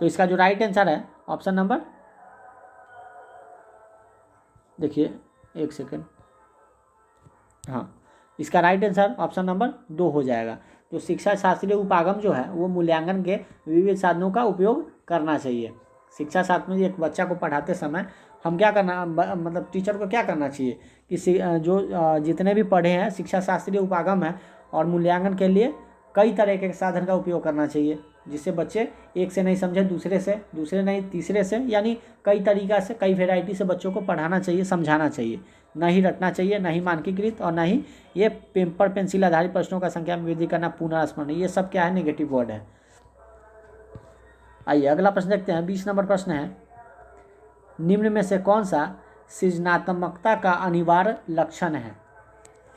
तो इसका जो राइट आंसर है ऑप्शन नंबर, देखिए एक सेकेंड, हाँ इसका राइट आंसर ऑप्शन नंबर 2 हो जाएगा। तो शिक्षा शास्त्रीय उपागम जो है वो मूल्यांकन के विविध साधनों का उपयोग करना चाहिए। शिक्षा शास्त्र में एक बच्चा को पढ़ाते समय हम क्या करना मतलब टीचर को क्या करना चाहिए कि जो जितने भी पढ़े हैं शिक्षा शास्त्रीय उपागम है और मूल्यांकन के लिए कई तरह के साधन का उपयोग करना चाहिए, जिससे बच्चे एक से नहीं समझे दूसरे नहीं तीसरे से, यानी कई तरीक़ा से कई वेराइटी से बच्चों को पढ़ाना चाहिए, समझाना चाहिए, ना ही रटना चाहिए, ना ही मानकीकृत, और ना ही ये पेपर पेंसिल आधारित प्रश्नों का संख्या में वृद्धि करना, पुनर्स्मरण, ये सब क्या है, नेगेटिव वर्ड है। आइए अगला प्रश्न देखते हैं। 20 नंबर प्रश्न है, निम्न में से कौन सा सृजनात्मकता का अनिवार्य लक्षण है?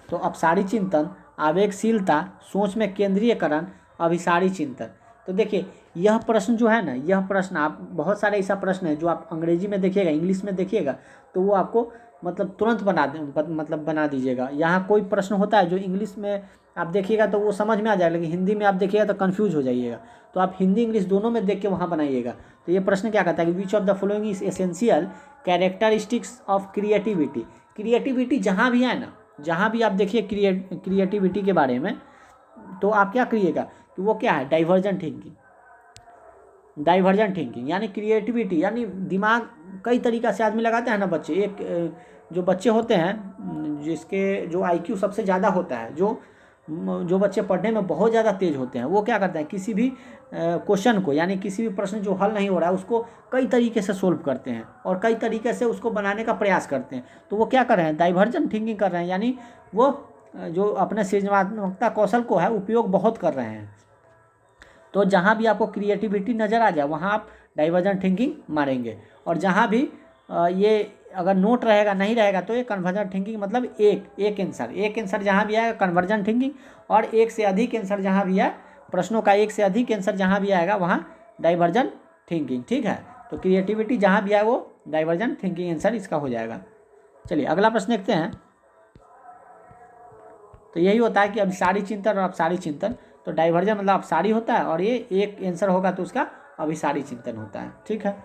तो अपसारी चिंतन, आवेगशीलता, सोच में केंद्रीयकरण, अभिसारी चिंतन। तो देखिए यह प्रश्न जो है ना, यह प्रश्न आप बहुत सारे ऐसा प्रश्न है जो आप अंग्रेजी में देखिएगा, इंग्लिश में देखिएगा तो वो आपको मतलब तुरंत बना दीजिएगा। यहाँ कोई प्रश्न होता है जो इंग्लिश में आप देखिएगा तो वो समझ में आ जाएगा, लेकिन हिंदी में आप देखिएगा तो कन्फ्यूज हो जाइएगा। तो आप हिंदी इंग्लिश दोनों में देख के वहाँ बनाइएगा। तो ये प्रश्न क्या कहता है कि which of the following is essential characteristics of creativity. Creativity जहाँ भी है ना, जहाँ भी आप देखिए क्रिएटिविटी के बारे में, तो आप क्या करिएगा कि वो क्या है, डाइवर्जेंट थिंकिंग यानी क्रिएटिविटी, यानी दिमाग कई तरीक़ा से आदमी लगाते हैं ना बच्चे। एक जो बच्चे होते हैं जिसके जो आईक्यू सबसे ज़्यादा होता है, जो बच्चे पढ़ने में बहुत ज़्यादा तेज होते हैं, वो क्या करते हैं, किसी भी क्वेश्चन को यानी किसी भी प्रश्न जो हल नहीं हो रहा है उसको कई तरीके से सोल्व करते हैं और कई तरीके से उसको बनाने का प्रयास करते हैं। तो वो क्या कर रहे हैं, डाइवर्जेंट थिंकिंग कर रहे हैं, यानी वो जो अपने सृजनात्मकता कौशल को है उपयोग बहुत कर रहे हैं। तो जहाँ भी आपको क्रिएटिविटी नज़र आ जाए वहाँ आप डाइवर्जेंट थिंकिंग मारेंगे, और जहाँ भी ये अगर नोट रहेगा नहीं रहेगा तो ये कन्वर्जेंट थिंकिंग, मतलब एक आंसर जहाँ भी आएगा कन्वर्जेंट थिंकिंग, और एक से अधिक आंसर जहाँ भी है, प्रश्नों का एक से अधिक आंसर जहाँ भी आएगा वहाँ डाइवर्जेंट थिंकिंग। ठीक है, तो क्रिएटिविटी जहाँ भी आए वो डाइवर्जेंट थिंकिंग आंसर इसका हो जाएगा। चलिए अगला प्रश्न देखते हैं। तो यही होता है कि अभिसारी चिंतन और अपसारी चिंतन। तो डाइवर्जन मतलब अपसारी होता है और ये एक आंसर होगा तो उसका अभिसारी चिंतन होता है। ठीक है,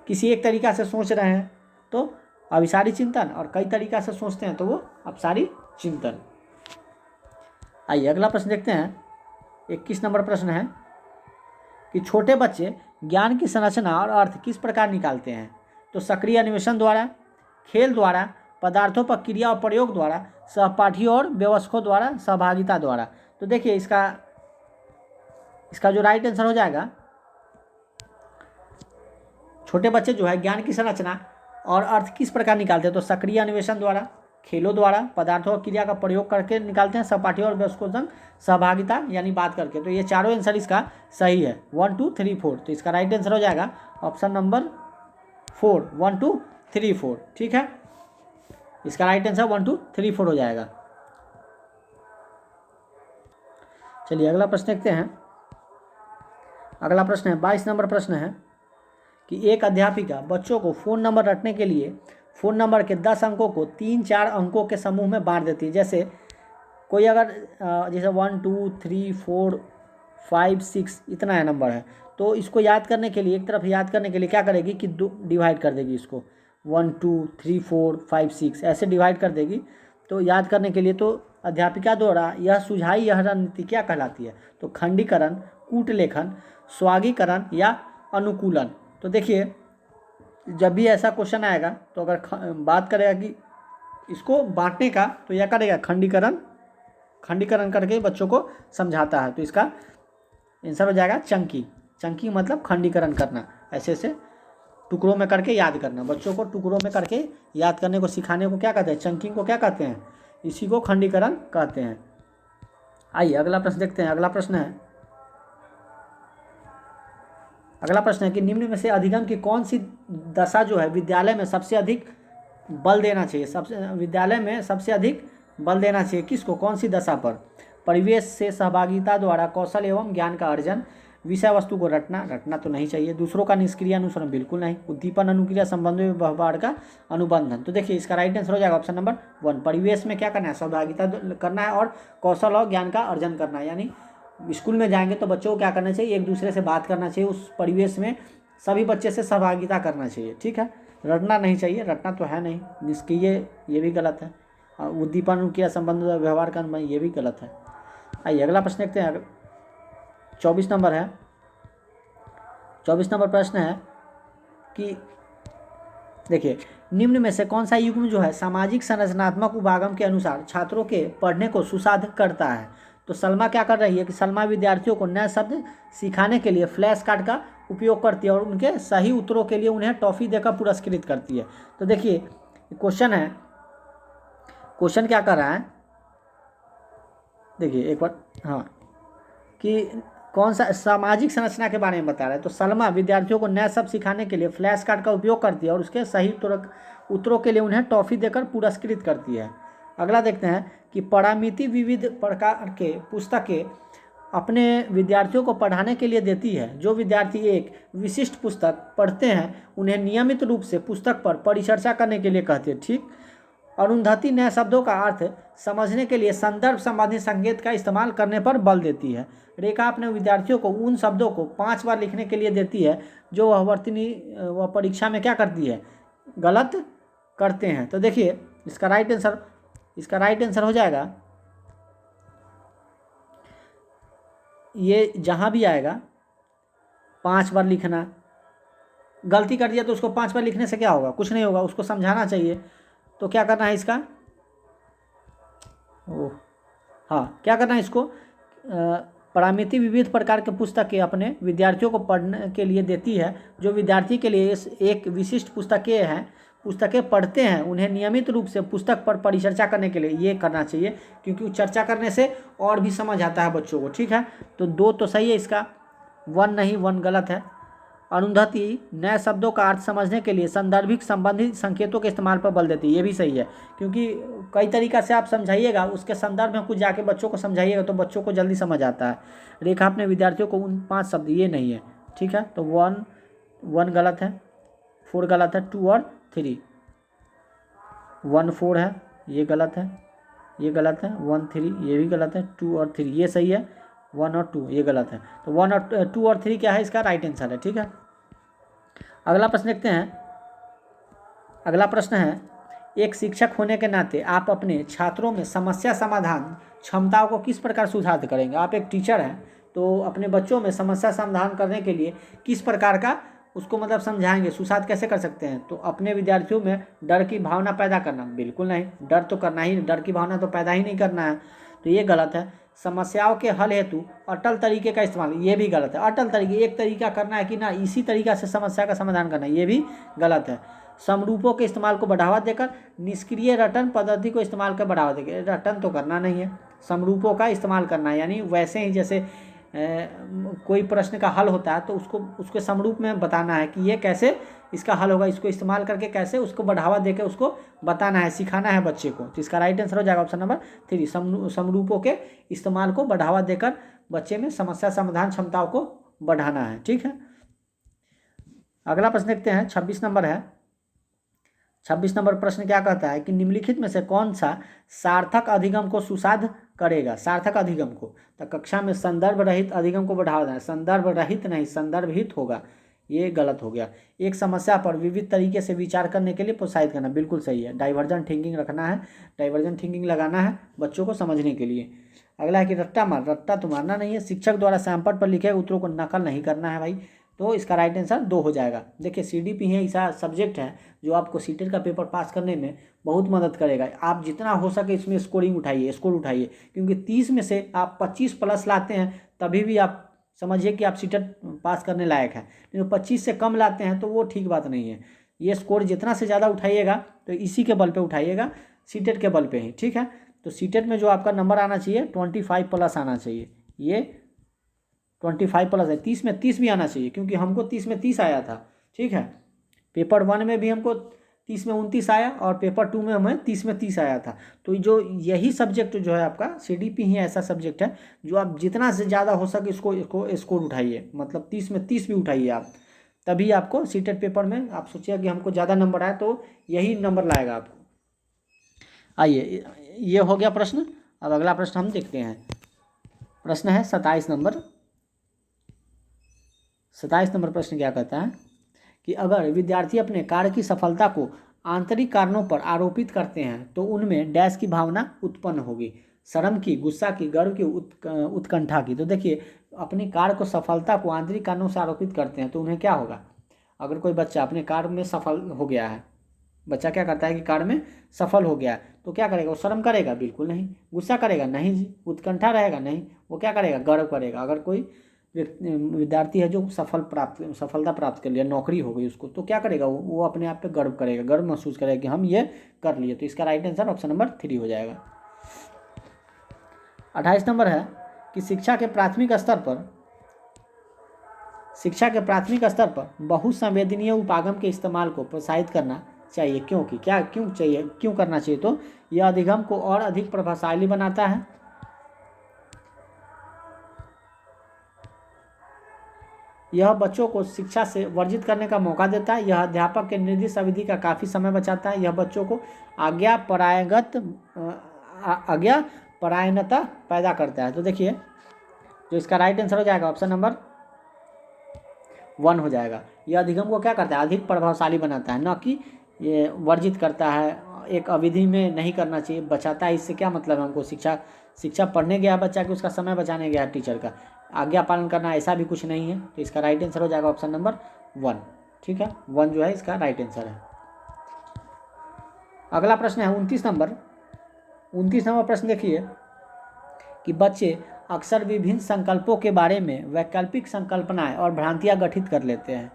किसी एक तरीक़ा से सोच रहे हैं तो अभिसारी चिंतन, और कई तरीक़ा से सोचते हैं तो वो अपसारी चिंतन। आइए अगला प्रश्न देखते हैं। 21 नंबर प्रश्न है कि छोटे बच्चे ज्ञान की संरचना और अर्थ किस प्रकार निकालते हैं? तो सक्रिय अन्वेषण द्वारा, खेल द्वारा, पदार्थों पर क्रिया और प्रयोग द्वारा, सहपाठियों और व्यवस्थकों द्वारा, सहभागिता द्वारा। तो देखिए इसका जो राइट आंसर हो जाएगा, छोटे बच्चे जो है ज्ञान की संरचना और अर्थ किस प्रकार निकालते हैं? तो सक्रिय अन्वेषण द्वारा, खेलों द्वारा, पदार्थों और क्रिया का प्रयोग करके निकालते हैं, सहपाठियों और व्यवस्थकों संग सहभागिता यानी बात करके। तो ये चारों आंसर इसका सही है, 1 2 3 4। तो इसका राइट आंसर हो जाएगा ऑप्शन नंबर 4, 1 2 3 4। ठीक है, इसका राइट आंसर 1 2 3 4 हो जाएगा। चलिए अगला प्रश्न देखते हैं। अगला प्रश्न है 22 नंबर प्रश्न है कि एक अध्यापिका बच्चों को फ़ोन नंबर रटने के लिए फ़ोन नंबर के 10 अंकों को 3-4 अंकों के समूह में बांट देती है। जैसे कोई अगर जैसे 1 2 3 4 5 6 इतना है नंबर है, तो इसको याद करने के लिए, एक तरफ याद करने के लिए क्या करेगी कि डिवाइड कर देगी इसको, 1 2 3 4 5 6 ऐसे डिवाइड कर देगी। तो याद करने के लिए तो अध्यापिका द्वारा यह सुझाई यह रणनीति क्या कहलाती है? तो खंडीकरण, कूटलेखन, स्वागीकरण या अनुकूलन। तो देखिए जब भी ऐसा क्वेश्चन आएगा तो अगर बात करेगा कि इसको बांटने का, तो यह करेगा खंडीकरण करके बच्चों को समझाता है। तो इसका आंसर हो जाएगा चंकी मतलब खंडीकरण करना, ऐसे टुकड़ों में करके याद करना। बच्चों को टुकड़ों में करके याद करने को सिखाने को क्या कहते हैं? चंकिंग को क्या कहते हैं? इसी को खंडीकरण कहते हैं। आइए अगला प्रश्न देखते हैं। अगला प्रश्न है कि निम्न में से अधिगम की कौन सी दशा जो है विद्यालय में सबसे अधिक बल देना चाहिए? विद्यालय में सबसे अधिक बल देना चाहिए किसको, कौन सी दशा पर? परिवेश से सहभागिता द्वारा कौशल एवं ज्ञान का अर्जन, विषय वस्तु को रटना तो नहीं चाहिए, दूसरों का निष्क्रिय अनुसरण बिल्कुल नहीं, उद्दीपन अनुक्रिया संबंधों में व्यवहार का अनुबंधन। तो देखिए इसका राइट आंसर हो जाएगा ऑप्शन नंबर 1। परिवेश में क्या करना है? सहभागिता करना है और कौशल और ज्ञान का अर्जन करना है। यानी स्कूल में जाएंगे तो बच्चों को क्या करना चाहिए? एक दूसरे से बात करना चाहिए, उस परिवेश में सभी बच्चे से सहभागिता करना चाहिए। ठीक है, रटना नहीं चाहिए, रटना तो है नहीं, निष्क्रिय ये भी गलत है, उद्दीपन अनुक्रिया संबंध व्यवहार का अनुबंधन ये भी गलत है। आइए अगला प्रश्न देखते हैं। 24 नंबर है। 24 नंबर प्रश्न है कि देखिए निम्न में से कौन सा युग्म जो है सामाजिक संरचनात्मक उपागम के अनुसार छात्रों के पढ़ने को सुसाध्य करता है। तो सलमा क्या कर रही है कि सलमा विद्यार्थियों को नए शब्द सिखाने के लिए फ्लैश कार्ड का उपयोग करती है और उनके सही उत्तरों के लिए उन्हें टॉफ़ी देकर पुरस्कृत करती है। तो देखिए क्वेश्चन है, क्वेश्चन क्या कर रहा है, देखिए एक बार, हाँ, कि कौन सा सामाजिक संरचना के बारे में बता रहा है। तो सलमा विद्यार्थियों को नया शब्द सिखाने के लिए फ्लैश कार्ड का उपयोग करती है और उसके सही उत्तरों के लिए उन्हें टॉफ़ी देकर पुरस्कृत करती है। अगला देखते हैं कि परामिति विविध प्रकार के पुस्तकें अपने विद्यार्थियों को पढ़ाने के लिए देती है। जो विद्यार्थी एक विशिष्ट पुस्तक पढ़ते हैं उन्हें नियमित रूप से पुस्तक पर परिचर्चा करने के लिए कहते हैं। ठीक। अरुंधति नए शब्दों का अर्थ समझने के लिए संदर्भ संबंधी संकेत का इस्तेमाल करने पर बल देती है। रेखा अपने विद्यार्थियों को उन शब्दों को 5 बार लिखने के लिए देती है जो वह परीक्षा में क्या करती है, गलत करते हैं। तो देखिए इसका राइट आंसर हो जाएगा, ये जहाँ भी आएगा 5 बार लिखना। गलती कर दिया तो उसको 5 बार लिखने से क्या होगा, कुछ नहीं होगा, उसको समझाना चाहिए। तो क्या करना है इसका, हाँ, क्या करना है इसको, परामिति विविध प्रकार के पुस्तकें अपने विद्यार्थियों को पढ़ने के लिए देती है। जो विद्यार्थी के लिए एक विशिष्ट पुस्तकें पढ़ते हैं उन्हें नियमित रूप से पुस्तक पर परिचर्चा करने के लिए ये करना चाहिए, क्योंकि चर्चा करने से और भी समझ आता है बच्चों को। ठीक है, तो 2 तो सही है इसका, 1 नहीं, 1 गलत है। अरुंधति नए शब्दों का अर्थ समझने के लिए संदर्भिक संबंधित संकेतों के इस्तेमाल पर बल देती है, ये भी सही है, क्योंकि कई तरीक़ा से आप समझाइएगा, उसके संदर्भ में कुछ जाके बच्चों को समझाइएगा तो बच्चों को जल्दी समझ आता है। रेखा अपने विद्यार्थियों को उन 5 शब्द, ये नहीं है। ठीक है, तो 1 गलत है, 4 गलत है, 2 और 3, 1 4 है, ये गलत है, ये गलत है, 1 3 ये भी गलत है, 2 और 3 ये सही है, 1 और 2 ये गलत है। तो 1 और 2 और 3 क्या है, इसका राइट आंसर है। ठीक है, अगला प्रश्न देखते हैं। अगला प्रश्न है, एक शिक्षक होने के नाते आप अपने छात्रों में समस्या समाधान क्षमताओं को किस प्रकार सुधार करेंगे। आप एक टीचर हैं तो अपने बच्चों में समस्या समाधान करने के लिए किस प्रकार का उसको मतलब समझाएंगे, सुसाध कैसे कर सकते हैं। तो अपने विद्यार्थियों में डर की भावना पैदा करना, बिल्कुल नहीं, डर तो करना ही, डर की भावना तो पैदा ही नहीं करना है, तो ये गलत है। समस्याओं के हल हेतु अटल तरीके का इस्तेमाल, ये भी गलत है। अटल तरीके, एक तरीका करना है कि ना इसी तरीका से समस्या का समाधान करना है, ये भी गलत है। समरूपों के इस्तेमाल को बढ़ावा देकर निष्क्रिय रटन पद्धति को इस्तेमाल कर बढ़ावा देकर, रटन तो करना नहीं है, समरूपों का इस्तेमाल करना है, यानी वैसे ही जैसे कोई प्रश्न का हल होता है तो उसके समरूप में बताना है कि ये कैसे इसका हल होगा, इसको इस्तेमाल करके कैसे उसको बढ़ावा देकर उसको बताना है, सिखाना है बच्चे को। तो इसका राइट आंसर हो जाएगा ऑप्शन नंबर 3, समरूपों के इस्तेमाल को बढ़ावा देकर बच्चे में समस्या समाधान क्षमताओं को बढ़ाना है। ठीक है, अगला प्रश्न देखते हैं, 26 नंबर है। 26 नंबर प्रश्न क्या कहता है कि निम्नलिखित में से कौन सा सार्थक अधिगम को सुसाध करेगा। सार्थक अधिगम को, तो कक्षा में संदर्भ रहित अधिगम को बढ़ावा देना, संदर्भ रहित नहीं संदर्भित होगा, ये गलत हो गया। एक समस्या पर विविध तरीके से विचार करने के लिए प्रोत्साहित करना, बिल्कुल सही है। डाइवर्जन थिंकिंग रखना है, डाइवर्जन थिंकिंग लगाना है बच्चों को समझने के लिए। अगला है कि रट्टा मार, रट्टा तो मारना नहीं है। शिक्षक द्वारा सैंपल पर लिखे उत्तरों को नकल नहीं करना है भाई, तो इसका राइट आंसर 2 हो जाएगा। देखिए CDP है ऐसा सब्जेक्ट है जो आपको सीटेट का पेपर पास करने में बहुत मदद करेगा। आप जितना हो सके इसमें स्कोर उठाइए, क्योंकि 30 में से आप 25 प्लस लाते हैं तभी भी आप समझिए कि आप सीटेट पास करने लायक है। नहीं तो 25 से कम लाते हैं तो वो ठीक बात नहीं है। ये स्कोर जितना से ज़्यादा उठाइएगा तो इसी के बल पे उठाइएगा, सीटेट के बल पे ही। ठीक है, तो सीटेट में जो आपका नंबर आना चाहिए 25 प्लस आना चाहिए, ये 25 प्लस है। 30 में 30 भी आना चाहिए, क्योंकि हमको 30 में 30 आया था। ठीक है, पेपर 1 में भी हमको 30 में 29 आया और पेपर 2 में हमें 30 में 30 आया था। तो जो यही सब्जेक्ट जो है आपका CDP ही ऐसा सब्जेक्ट है जो आप जितना से ज़्यादा हो सके इसको स्कोर उठाइए, मतलब 30 में 30 भी उठाइए आप, तभी आपको सीटेट पेपर में आप सोचिए कि हमको ज़्यादा नंबर आया तो यही नंबर लाएगा आपको। आइए, ये हो गया प्रश्न। अब अगला प्रश्न हम देखते हैं। प्रश्न है 27 नंबर। 27 नंबर प्रश्न क्या कहता है कि अगर विद्यार्थी अपने कार्य की सफलता को आंतरिक कारणों पर आरोपित करते हैं तो उनमें डैश की भावना उत्पन्न होगी, शर्म की, गुस्सा की, गर्व की, उत्कंठा की। तो देखिए अपने कार्य को सफलता को आंतरिक कारणों से आरोपित करते हैं तो उन्हें क्या होगा, अगर कोई बच्चा अपने कार्य में सफल हो गया है, बच्चा क्या करता है कि कार्य में सफल हो गया है, तो क्या करेगा? वो शर्म करेगा? बिल्कुल नहीं। गुस्सा करेगा? नहीं जी। उत्कंठा रहेगा? नहीं। वो क्या करेगा? गर्व करेगा। अगर कोई विद्यार्थी है जो सफलता प्राप्त कर लिया, नौकरी हो गई उसको, तो क्या करेगा? वो अपने आप पे गर्व करेगा, गर्व महसूस करेगा कि हम ये कर लिए। तो इसका राइट आंसर ऑप्शन नंबर 3 हो जाएगा। 28 नंबर है कि शिक्षा के प्राथमिक स्तर पर बहुसंवेदनीय उपागम के इस्तेमाल को प्रोत्साहित करना चाहिए, क्योंकि क्यों करना चाहिए? तो यह अधिगम को और अधिक प्रभावशाली बनाता है, यह बच्चों को शिक्षा से वर्जित करने का मौका देता है, यह अध्यापक के निर्दिष्ट अवधि का काफ़ी समय बचाता है, यह बच्चों को आज्ञा परायणता पैदा करता है। तो देखिए, जो इसका राइट आंसर हो जाएगा ऑप्शन नंबर 1 हो जाएगा। यह अधिगम को क्या करता है? अधिक प्रभावशाली बनाता है, न कि ये वर्जित करता है, एक अवधि में नहीं करना चाहिए, बचाता है। इससे क्या मतलब है? हमको शिक्षा पढ़ने गया बच्चा कि उसका समय बचाने गया टीचर का, आज्ञा पालन करना, ऐसा भी कुछ नहीं है। तो इसका राइट आंसर हो जाएगा ऑप्शन नंबर 1। ठीक है, 1 जो है इसका राइट आंसर है। अगला प्रश्न है 29 नंबर प्रश्न देखिए कि बच्चे अक्सर विभिन्न संकल्पों के बारे में वैकल्पिक संकल्पनाएं और भ्रांतियां गठित कर लेते हैं।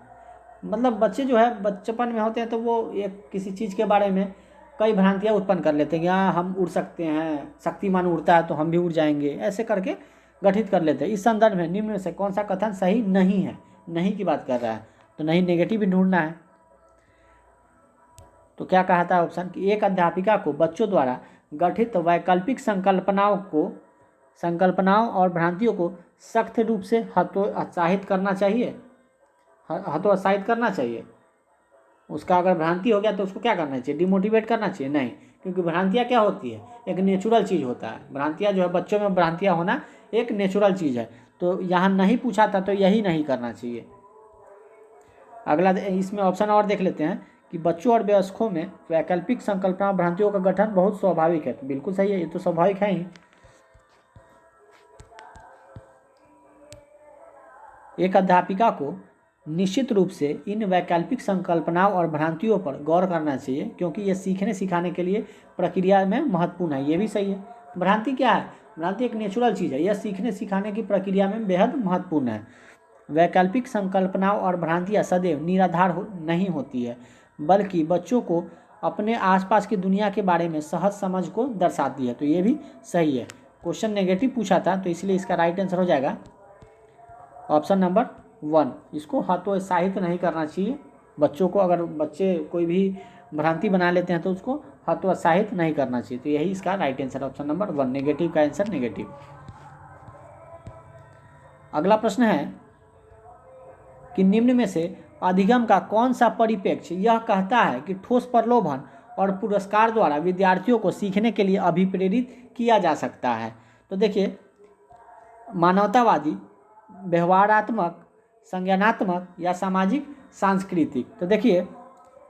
मतलब बच्चे जो है बचपन में होते हैं तो वो एक किसी चीज़ के बारे में कई भ्रांतियां उत्पन्न कर लेते हैं कि हाँ हम उड़ सकते हैं, शक्तिमान उड़ता है तो हम भी उड़ जाएंगे, ऐसे करके गठित कर लेते हैं। इस संदर्भ में निम्न में से कौन सा कथन सही नहीं है? नहीं की बात कर रहा है, तो नहीं नेगेटिव भी ढूंढना है। तो क्या कहा था ऑप्शन कि एक अध्यापिका को बच्चों द्वारा गठित वैकल्पिक संकल्पनाओं और भ्रांतियों को सख्त रूप से हतोत्साहित करना चाहिए। उसका अगर भ्रांति हो गया तो उसको क्या करना चाहिए? डिमोटिवेट करना चाहिए? नहीं, क्योंकि भ्रांतियाँ क्या होती है? एक नेचुरल चीज़ होता है। भ्रांतियाँ जो है बच्चों में भ्रांतियाँ होना एक नेचुरल चीज़ है। तो यहाँ नहीं पूछा था तो यही नहीं करना चाहिए। अगला इसमें ऑप्शन और देख लेते हैं कि बच्चों और वयस्कों में वैकल्पिक संकल्पना भ्रांतियों का गठन बहुत स्वाभाविक है। बिल्कुल सही है, ये तो स्वाभाविक है ही। एक अध्यापिका को निश्चित रूप से इन वैकल्पिक संकल्पनाओं और भ्रांतियों पर गौर करना चाहिए, क्योंकि ये सीखने सिखाने के लिए प्रक्रिया में महत्वपूर्ण है। ये भी सही है। भ्रांति क्या है? भ्रांति एक नेचुरल चीज़ है, यह सीखने सिखाने की प्रक्रिया में बेहद महत्वपूर्ण है। वैकल्पिक संकल्पनाओं और भ्रांतियाँ सदैव निराधार नहीं होती है, बल्कि बच्चों को अपने आसपास की दुनिया के बारे में सहज समझ को दर्शाती है। तो ये भी सही है। क्वेश्चन नेगेटिव पूछा था तो इसलिए इसका राइट आंसर हो जाएगा ऑप्शन नंबर 1। इसको हतोत्साहित नहीं करना चाहिए बच्चों को। अगर बच्चे कोई भी भ्रांति बना लेते हैं तो उसको हतोत्साहित नहीं करना चाहिए। तो यही इसका right answer option number 1। Negative का आंसर नेगेटिव। अगला प्रश्न है कि निम्न में से अधिगम का कौन सा परिप्रेक्ष्य यह कहता है कि ठोस प्रलोभन और पुरस्कार द्वारा विद्यार्थियों को सीखने के लिए अभिप्रेरित किया जा सकता है? तो देखिए, मानवतावादी, व्यवहारात्मक, संज्ञानात्मक या सामाजिक सांस्कृतिक। तो देखिए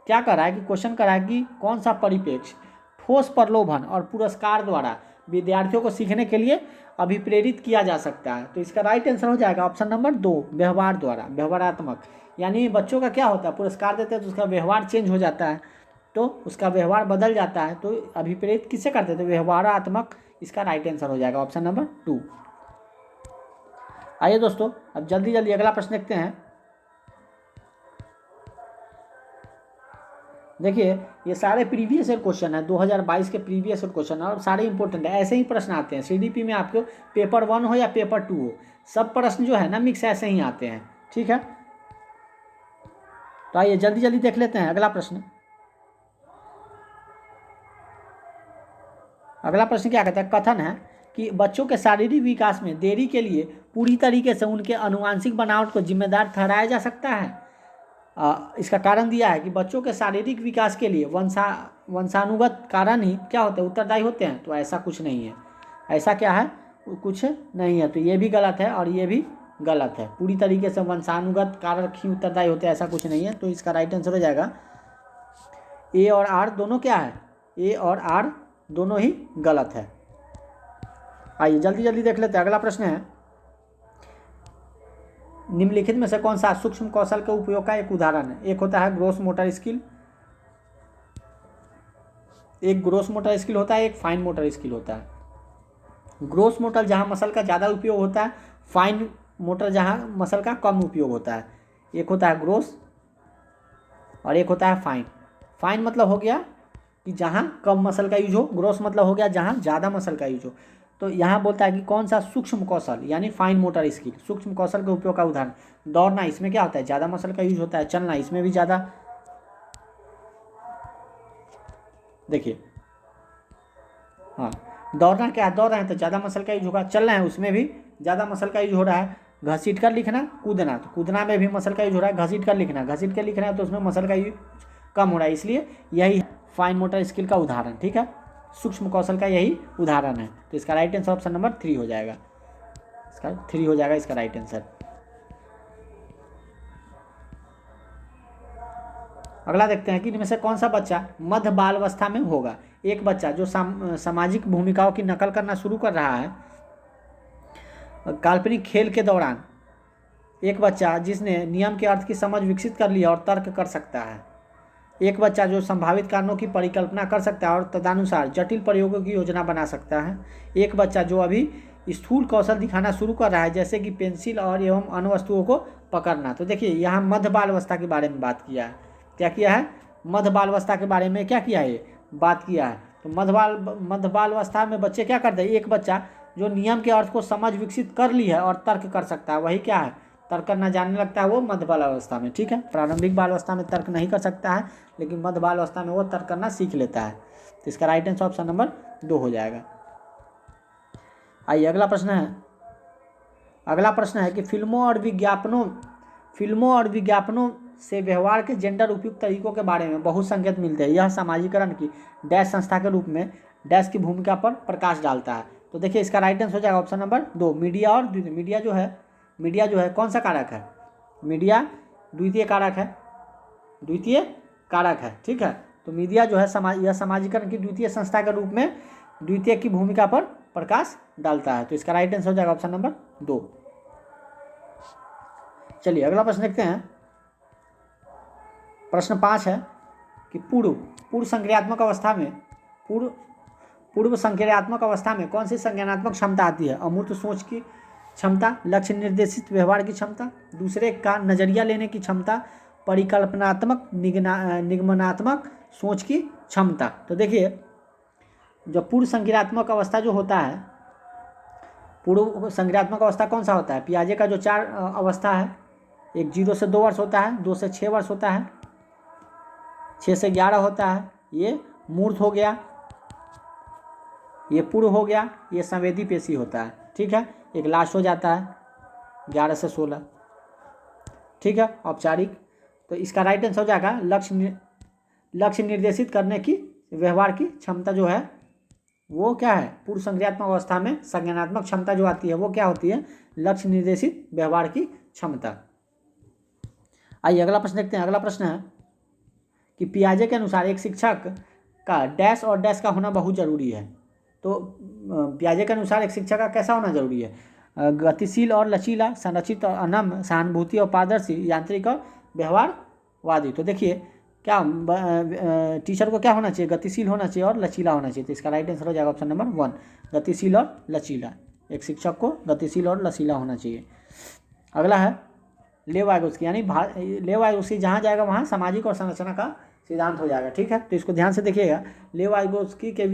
क्या कर रहा है कि क्वेश्चन कर रहा है कि कौन सा परिप्रेक्ष्य ठोस प्रलोभन और पुरस्कार द्वारा विद्यार्थियों को सीखने के लिए अभिप्रेरित किया जा सकता है। तो इसका राइट आंसर हो जाएगा ऑप्शन नंबर 2, व्यवहार द्वारा, व्यवहारात्मक। यानी बच्चों का क्या होता है? पुरस्कार देते हैं तो उसका व्यवहार चेंज हो जाता है, तो उसका व्यवहार बदल जाता है। तो अभिप्रेरित किससे करते हैं? तो व्यवहारात्मक। इसका राइट आंसर हो जाएगा ऑप्शन नंबर 2। आइए दोस्तों, अब जल्दी जल्दी अगला प्रश्न देखते हैं। देखिए, ये सारे प्रीवियस ईयर क्वेश्चन है, 2022 के प्रीवियस ईयर क्वेश्चन है और सारे इंपॉर्टेंट है। ऐसे ही प्रश्न आते हैं सीडीपी में, आपको पेपर 1 हो या पेपर 2 हो, सब प्रश्न जो है ना मिक्स ऐसे ही आते हैं। ठीक है, तो आइए जल्दी जल्दी देख लेते हैं अगला प्रश्न। अगला प्रश्न क्या कहता है? कथन है कि बच्चों के शारीरिक विकास में देरी के लिए पूरी तरीके से उनके आनुवंशिक बनावट को जिम्मेदार ठहराया जा सकता है। इसका कारण दिया है कि बच्चों के शारीरिक विकास के लिए वंशानुगत कारण ही क्या होते हैं? उत्तरदायी होते हैं। तो ऐसा कुछ नहीं है। ऐसा क्या है? कुछ नहीं है। तो ये भी गलत है और ये भी गलत है। पूरी तरीके से वंशानुगत कारक ही उत्तरदायी होते हैं, ऐसा कुछ नहीं है। तो इसका राइट आंसर हो जाएगा ए और आर दोनों क्या है? ए और आर दोनों ही गलत है। आइए जल्दी जल्दी देख लेते हैं। अगला प्रश्न है निम्नलिखित में से कौन सा सूक्ष्म कौशल के उपयोग का एक उदाहरण है? एक होता है ग्रोस मोटर स्किल, एक ग्रोस मोटर स्किल होता है, एक फाइन मोटर स्किल होता है। ग्रोस मोटर जहाँ मसल का ज़्यादा उपयोग होता है, फाइन मोटर जहाँ मसल का कम उपयोग होता है। एक होता है ग्रोस और एक होता है फाइन। फाइन मतलब हो गया कि जहाँ कम मसल का यूज हो, ग्रोस मतलब हो गया जहाँ ज़्यादा मसल का यूज हो। तो यहाँ बोलता है कि कौन सा सूक्ष्म कौशल यानी फाइन मोटर स्किल, सूक्ष्म कौशल के उपयोग का उदाहरण। दौड़ना, इसमें क्या होता है, ज़्यादा मसल का यूज होता है। चलना, इसमें भी ज़्यादा, देखिए हाँ, दौड़ना क्या है, दौड़ रहे हैं तो ज़्यादा मसल का यूज होगा। चलना है, उसमें भी ज़्यादा मसल का यूज हो रहा है। घसीट कर लिखना, कूदना, तो कूदना में भी मसल का यूज हो रहा है। घसीट कर लिखना, घसीट कर लिखना है तो उसमें मसल का यूज कम हो रहा है। इसलिए यही फाइन मोटर स्किल का उदाहरण, ठीक है, सूक्ष्म कौशल का यही उदाहरण है। तो इसका राइट आंसर ऑप्शन नंबर 3 हो जाएगा। इसका 3 हो जाएगा इसका राइट आंसर। अगला देखते हैं कि इनमें से कौन सा बच्चा मध्य बाल अवस्था में होगा। एक बच्चा जो सामाजिक भूमिकाओं की नकल करना शुरू कर रहा है काल्पनिक खेल के दौरान। एक बच्चा जिसने नियम के अर्थ की समझ विकसित कर ली और तर्क कर सकता है। एक बच्चा जो संभावित कारणों की परिकल्पना कर सकता है और तदनुसार जटिल प्रयोगों की योजना बना सकता है। एक बच्चा जो अभी स्थूल कौशल दिखाना शुरू कर रहा है, जैसे कि पेंसिल और एवं अन्य वस्तुओं को पकड़ना। तो देखिए यहाँ मध्य बाल अवस्था के बारे में बात किया है। क्या किया है, मध्य बाल अवस्था के बारे में क्या किया है, ये बात किया है। तो मध्य बाल अवस्था में बच्चे क्या करते हैं, एक बच्चा जो नियम के अर्थ को समझ विकसित कर ली है और तर्क कर सकता है, वही क्या है, तर्क करना जानने लगता है, वो मध्य बाल अवस्था में, ठीक है। प्रारंभिक बाल अवस्था में तर्क नहीं कर सकता है, लेकिन मध्य बाल अवस्था में वो तर्क करना सीख लेता है। तो इसका राइट आंसर ऑप्शन नंबर 2 हो जाएगा। आइए अगला प्रश्न है कि फिल्मों और विज्ञापनों से व्यवहार के जेंडर उपयुक्त तरीकों के बारे में बहुत संकेत मिलते हैं। यह समाजीकरण की डैश संस्था के रूप में डैश की भूमिका पर प्रकाश डालता है। तो देखिए इसका राइट आंसर हो जाएगा ऑप्शन नंबर 2, मीडिया और द्वितीय। मीडिया जो है कौन सा कारक है, मीडिया द्वितीय कारक है, ठीक है। तो मीडिया जो है यह समाजीकरण की द्वितीय संस्था के रूप में द्वितीय की भूमिका पर प्रकाश डालता है। तो इसका राइट आंसर हो जाएगा ऑप्शन नंबर 2। चलिए अगला प्रश्न देखते हैं। प्रश्न 5 है कि पूर्व संक्रियात्मक अवस्था में कौन सी संज्ञानात्मक क्षमता आती है। अमूर्त सोच की क्षमता, लक्ष्य निर्देशित व्यवहार की क्षमता, दूसरे का नजरिया लेने की क्षमता, परिकल्पनात्मक निगमनात्मक सोच की क्षमता। तो देखिए जो पूर्व संक्रियात्मक अवस्था जो होता है, पूर्व संक्रियात्मक अवस्था कौन सा होता है, पियाजे का जो 4 अवस्था है, एक 0 से 2 वर्ष होता है, 2 से 6 वर्ष होता है, 6 से 11 होता है, ये मूर्त हो गया, ये पूर्व हो गया, ये संवेदी पेशी होता है, ठीक है। एक लास्ट हो जाता है 11 से 16, ठीक है, औपचारिक। तो इसका राइट आंसर हो जाएगा लक्ष्य निर्देशित करने की व्यवहार की क्षमता जो है वो क्या है, पूर्व संक्रियात्मक अवस्था में संज्ञानात्मक क्षमता जो आती है वो क्या होती है, लक्ष्य निर्देशित व्यवहार की क्षमता। आइए अगला प्रश्न देखते हैं। अगला प्रश्न है कि पियाजे के अनुसार एक शिक्षक का डैश और डैश का होना बहुत जरूरी है। तो पियाजे के अनुसार एक शिक्षक का कैसा होना जरूरी है, गतिशील और लचीला, संरचित और अनम्र, सहानुभूति और पारदर्शी, यांत्रिक और व्यवहारवादी। तो देखिए क्या टीचर को क्या होना चाहिए, गतिशील होना चाहिए और लचीला होना चाहिए। तो इसका राइट आंसर हो जाएगा ऑप्शन नंबर 1, गतिशील और लचीला। एक शिक्षक को गतिशील और लचीला होना चाहिए। अगला है लेव वाइगोत्स्की, यानी लेव वाइगोत्स्की जहाँ जाएगा वहाँ सामाजिक और संरचना का सिद्धांत हो जाएगा, ठीक है। तो इसको ध्यान से देखिएगा। लेव वाइगोत्स्की के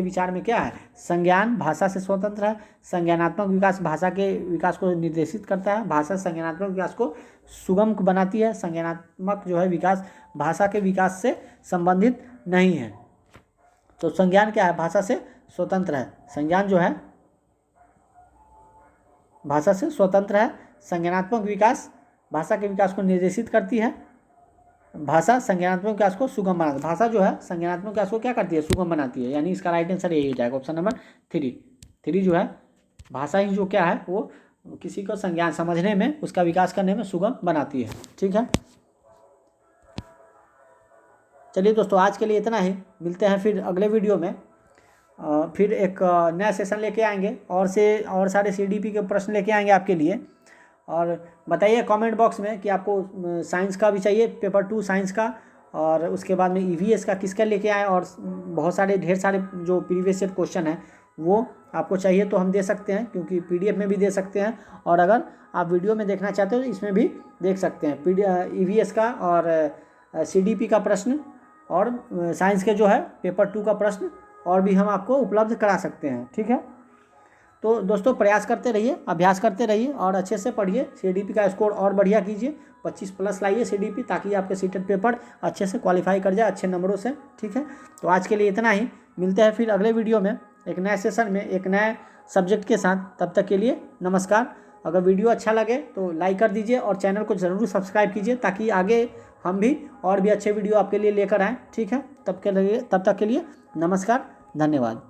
विचार में क्या है, संज्ञान भाषा से स्वतंत्र है, संज्ञानात्मक विकास भाषा के विकास को निर्देशित करता है, भाषा संज्ञानात्मक विकास को सुगम बनाती है, संज्ञानात्मक जो है विकास भाषा के विकास से संबंधित नहीं है। तो संज्ञान क्या है, भाषा से स्वतंत्र है, संज्ञान जो है भाषा से स्वतंत्र है, संज्ञानात्मक विकास भाषा के विकास को निर्देशित करती है, भाषा संज्ञानात्मक विकास को सुगम बनाती है, भाषा जो है संज्ञानात्मक विकास को क्या करती है, सुगम बनाती है। यानी इसका राइट आंसर यही हो जाएगा ऑप्शन नंबर 3 जो है, भाषा ही जो क्या है वो किसी को संज्ञान समझने में, उसका विकास करने में सुगम बनाती है, ठीक है। चलिए दोस्तों आज के लिए इतना ही, मिलते हैं फिर अगले वीडियो में। फिर एक नया सेशन लेके आएंगे और सारे CDP के प्रश्न लेके आएंगे आपके लिए। और बताइए कमेंट बॉक्स में कि आपको साइंस का भी चाहिए, पेपर 2 साइंस का, और उसके बाद में ईवीएस का किसका लेके आए, और बहुत सारे ढेर सारे जो प्रीवियस ईयर क्वेश्चन है वो आपको चाहिए तो हम दे सकते हैं, क्योंकि पीडीएफ में भी दे सकते हैं, और अगर आप वीडियो में देखना चाहते हो तो इसमें भी देख सकते हैं। ईवीएस का और सीडीपी का प्रश्न और साइंस के जो है पेपर 2 का प्रश्न और भी हम आपको उपलब्ध करा सकते हैं। ठीक है, तो दोस्तों प्रयास करते रहिए, अभ्यास करते रहिए और अच्छे से पढ़िए। सीडीपी का स्कोर और बढ़िया कीजिए, 25+ लाइए सीडीपी, ताकि आपके सीटेट पेपर अच्छे से क्वालिफाई कर जाए अच्छे नंबरों से। ठीक है, तो आज के लिए इतना ही, मिलते हैं फिर अगले वीडियो में एक नए सेशन में एक नए सब्जेक्ट के साथ। तब तक के लिए नमस्कार। अगर वीडियो अच्छा लगे तो लाइक कर दीजिए और चैनल को ज़रूर सब्सक्राइब कीजिए, ताकि आगे हम भी और भी अच्छे वीडियो आपके लिए लेकर आएँ। ठीक है, तब तक के लिए नमस्कार, धन्यवाद।